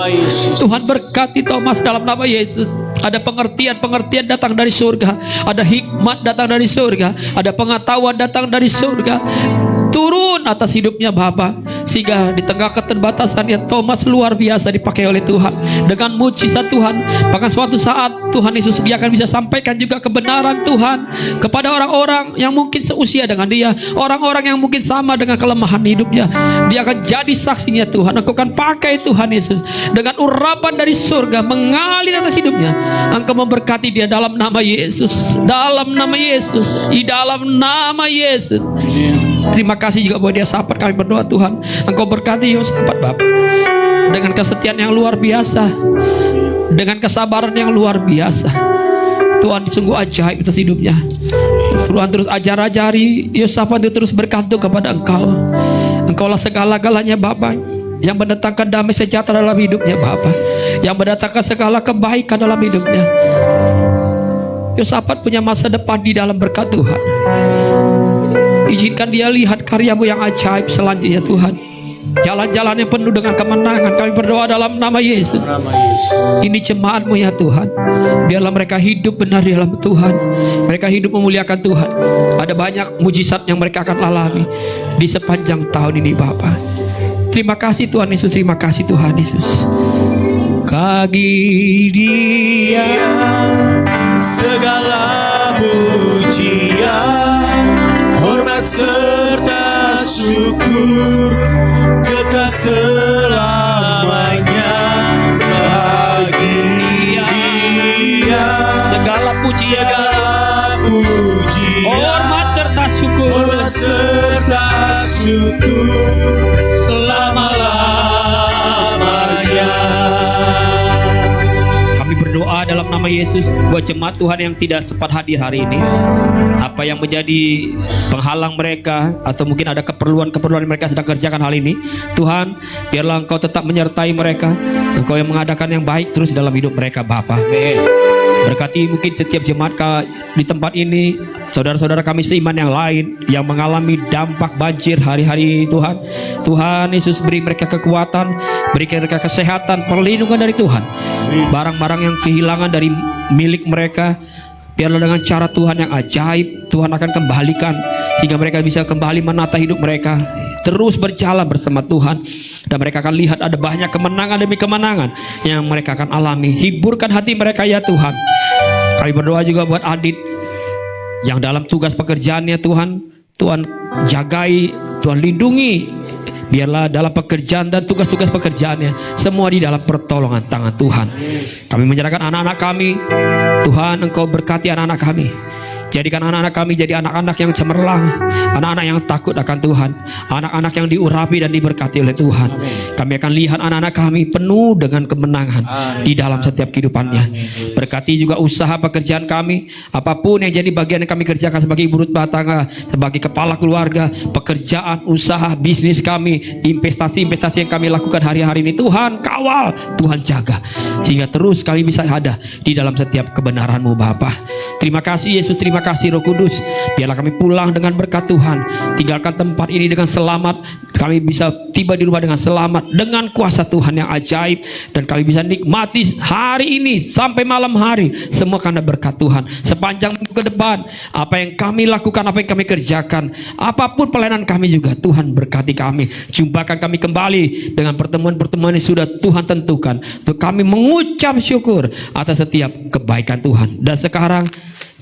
Tuhan berkati Thomas dalam nama Yesus. Ada pengertian datang dari surga, ada hikmat datang dari surga, ada pengetahuan datang dari surga, turun atas hidupnya Bapa, Sehingga di tengah keterbatasannya Thomas luar biasa dipakai oleh Tuhan dengan mujizat Tuhan. Bahkan suatu saat Tuhan Yesus dia akan bisa sampaikan juga kebenaran Tuhan kepada orang-orang yang mungkin seusia dengan dia, orang-orang yang mungkin sama dengan kelemahan hidupnya. Dia akan jadi saksinya Tuhan. Engkau akan pakai Tuhan Yesus dengan urapan dari surga mengalir atas hidupnya. Engkau memberkati dia dalam nama Yesus, dalam nama Yesus, di dalam nama Yesus. Terima kasih juga buat dia sahabat, kami berdoa Tuhan Engkau berkati Yosafat Bapak dengan kesetiaan yang luar biasa, dengan kesabaran yang luar biasa. Tuhan sungguh ajaib atas hidupnya. Tuhan terus ajar-ajari Yosafat itu terus bergantung kepada Engkau. Engkaulah segala-galanya Bapak, yang mendatangkan damai sejahtera dalam hidupnya Bapak, yang mendatangkan segala kebaikan dalam hidupnya. Yosafat punya masa depan di dalam berkat Tuhan. Izinkan dia lihat karyamu yang ajaib selanjutnya Tuhan. Jalan-jalan yang penuh dengan kemenangan. Kami berdoa dalam nama Yesus. Ini jemaatmu ya Tuhan. Biarlah mereka hidup benar di dalam Tuhan. Mereka hidup memuliakan Tuhan. Ada banyak mujizat yang mereka akan alami di sepanjang tahun ini Bapa. Terima kasih Tuhan Yesus. Terima kasih Tuhan Yesus. Kaki dia segala pujian, hormat serta syukur kekal selamanya bagi Dia. Segala pujian, hormat serta syukur selama-lamanya. Kami berdoa dalam nama Yesus buat jemaat Tuhan yang tidak sempat hadir hari ini. Apa yang menjadi penghalang mereka, atau mungkin ada keperluan-keperluan yang mereka sedang kerjakan hal ini, Tuhan biarlah Engkau tetap menyertai mereka. Engkau yang mengadakan yang baik terus dalam hidup mereka Bapa. Berkati mungkin setiap jemaat di tempat ini, saudara-saudara kami seiman yang lain yang mengalami dampak banjir hari-hari Tuhan. Tuhan Yesus beri mereka kekuatan, berikan mereka kesehatan, perlindungan dari Tuhan. Barang-barang yang kehilangan dari milik mereka, biarlah dengan cara Tuhan yang ajaib Tuhan akan kembalikan, sehingga mereka bisa kembali menata hidup mereka, terus berjalan bersama Tuhan. Dan mereka akan lihat ada banyak kemenangan demi kemenangan yang mereka akan alami. Hiburkan hati mereka ya Tuhan. Kami berdoa juga buat Adit yang dalam tugas pekerjaannya Tuhan, Tuhan jagai, Tuhan lindungi. Biarlah dalam pekerjaan dan tugas-tugas pekerjaannya semua di dalam pertolongan tangan Tuhan. Kami menyerahkan anak-anak kami, Tuhan Engkau berkati anak-anak kami. Jadikan anak-anak kami jadi anak-anak yang cemerlang, anak-anak yang takut akan Tuhan, anak-anak yang diurapi dan diberkati oleh Tuhan. Kami akan lihat anak-anak kami penuh dengan kemenangan di dalam setiap kehidupannya. Berkati juga usaha pekerjaan kami, apapun yang jadi bagian yang kami kerjakan sebagai ibu rumah tangga, sebagai kepala keluarga, pekerjaan, usaha, bisnis kami, investasi-investasi yang kami lakukan hari-hari ini, Tuhan kawal, Tuhan jaga, sehingga terus kami bisa ada di dalam setiap kebenaran-Mu Bapa. Terima kasih Yesus, terima kasih Roh Kudus. Biarlah kami pulang dengan berkat Tuhan, tinggalkan tempat ini dengan selamat. Kami bisa tiba di rumah dengan selamat, dengan kuasa Tuhan yang ajaib, dan kami bisa nikmati hari ini sampai malam hari semua karena berkat Tuhan. Sepanjang ke depan, apa yang kami lakukan, apa yang kami kerjakan, apapun pelayanan kami juga, Tuhan berkati kami. Jumpakan kami kembali dengan pertemuan-pertemuan yang sudah Tuhan tentukan, untuk kami mengucap syukur atas setiap kebaikan Tuhan. Dan sekarang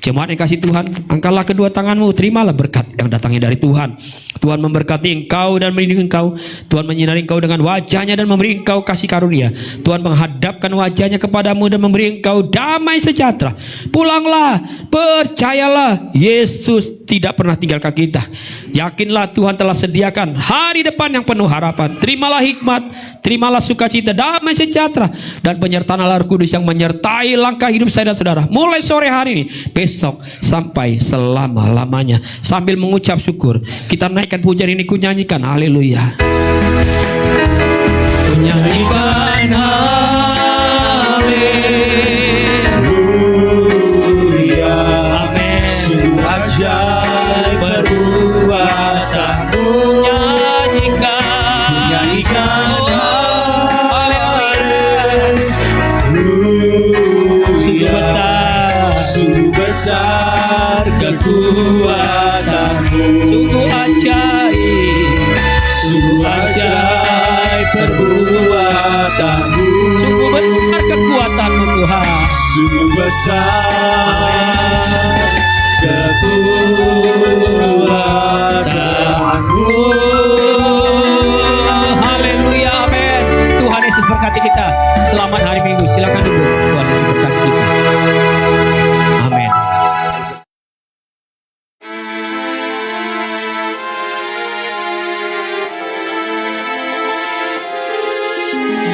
jemaat yang kasih Tuhan, angkatlah kedua tanganmu, terimalah berkat yang datangnya dari Tuhan. Tuhan memberkati engkau dan melindungi engkau. Tuhan menyinari engkau dengan wajahnya dan memberi engkau kasih karunia. Tuhan menghadapkan wajahnya kepadamu dan memberi engkau damai sejahtera. Pulanglah, percayalah, Yesus tidak pernah tinggalkan kita. Yakinlah Tuhan telah sediakan hari depan yang penuh harapan. Terimalah hikmat, terimalah sukacita, damai sejahtera, dan penyertaan Allah Roh Kudus yang menyertai langkah hidup saya dan saudara mulai sore hari ini, besok sampai selama-lamanya. Sambil mengucap syukur, kita naikkan pujian ini, ku nyanyikan haleluya. Ku nyanyikan haleluya. Amin. Sungguh ajaib perbuatanmu. Nyanyikan haleluya. Sungguh besar kekuatanmu. Sungguh ajaib, Sungguh ajaib benar kekuatan-Mu Tuhan. Sungguh besar kekuatan-Mu. Haleluya, amin. Tuhan Yesus berkati kita. Selamat hari Minggu. Silakan dulu. Tuhan Yesus berkati kita. Amin.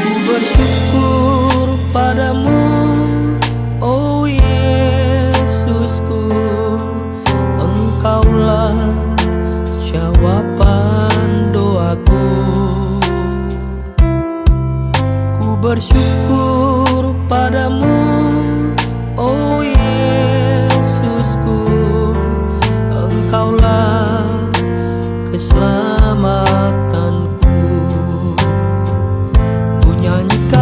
Ku bersyukur padamu, oh Yesusku, Engkaulah jawaban doaku. Ku bersyukur padamu, oh Yesusku, Engkaulah keselamatanku. Ku nyanyikan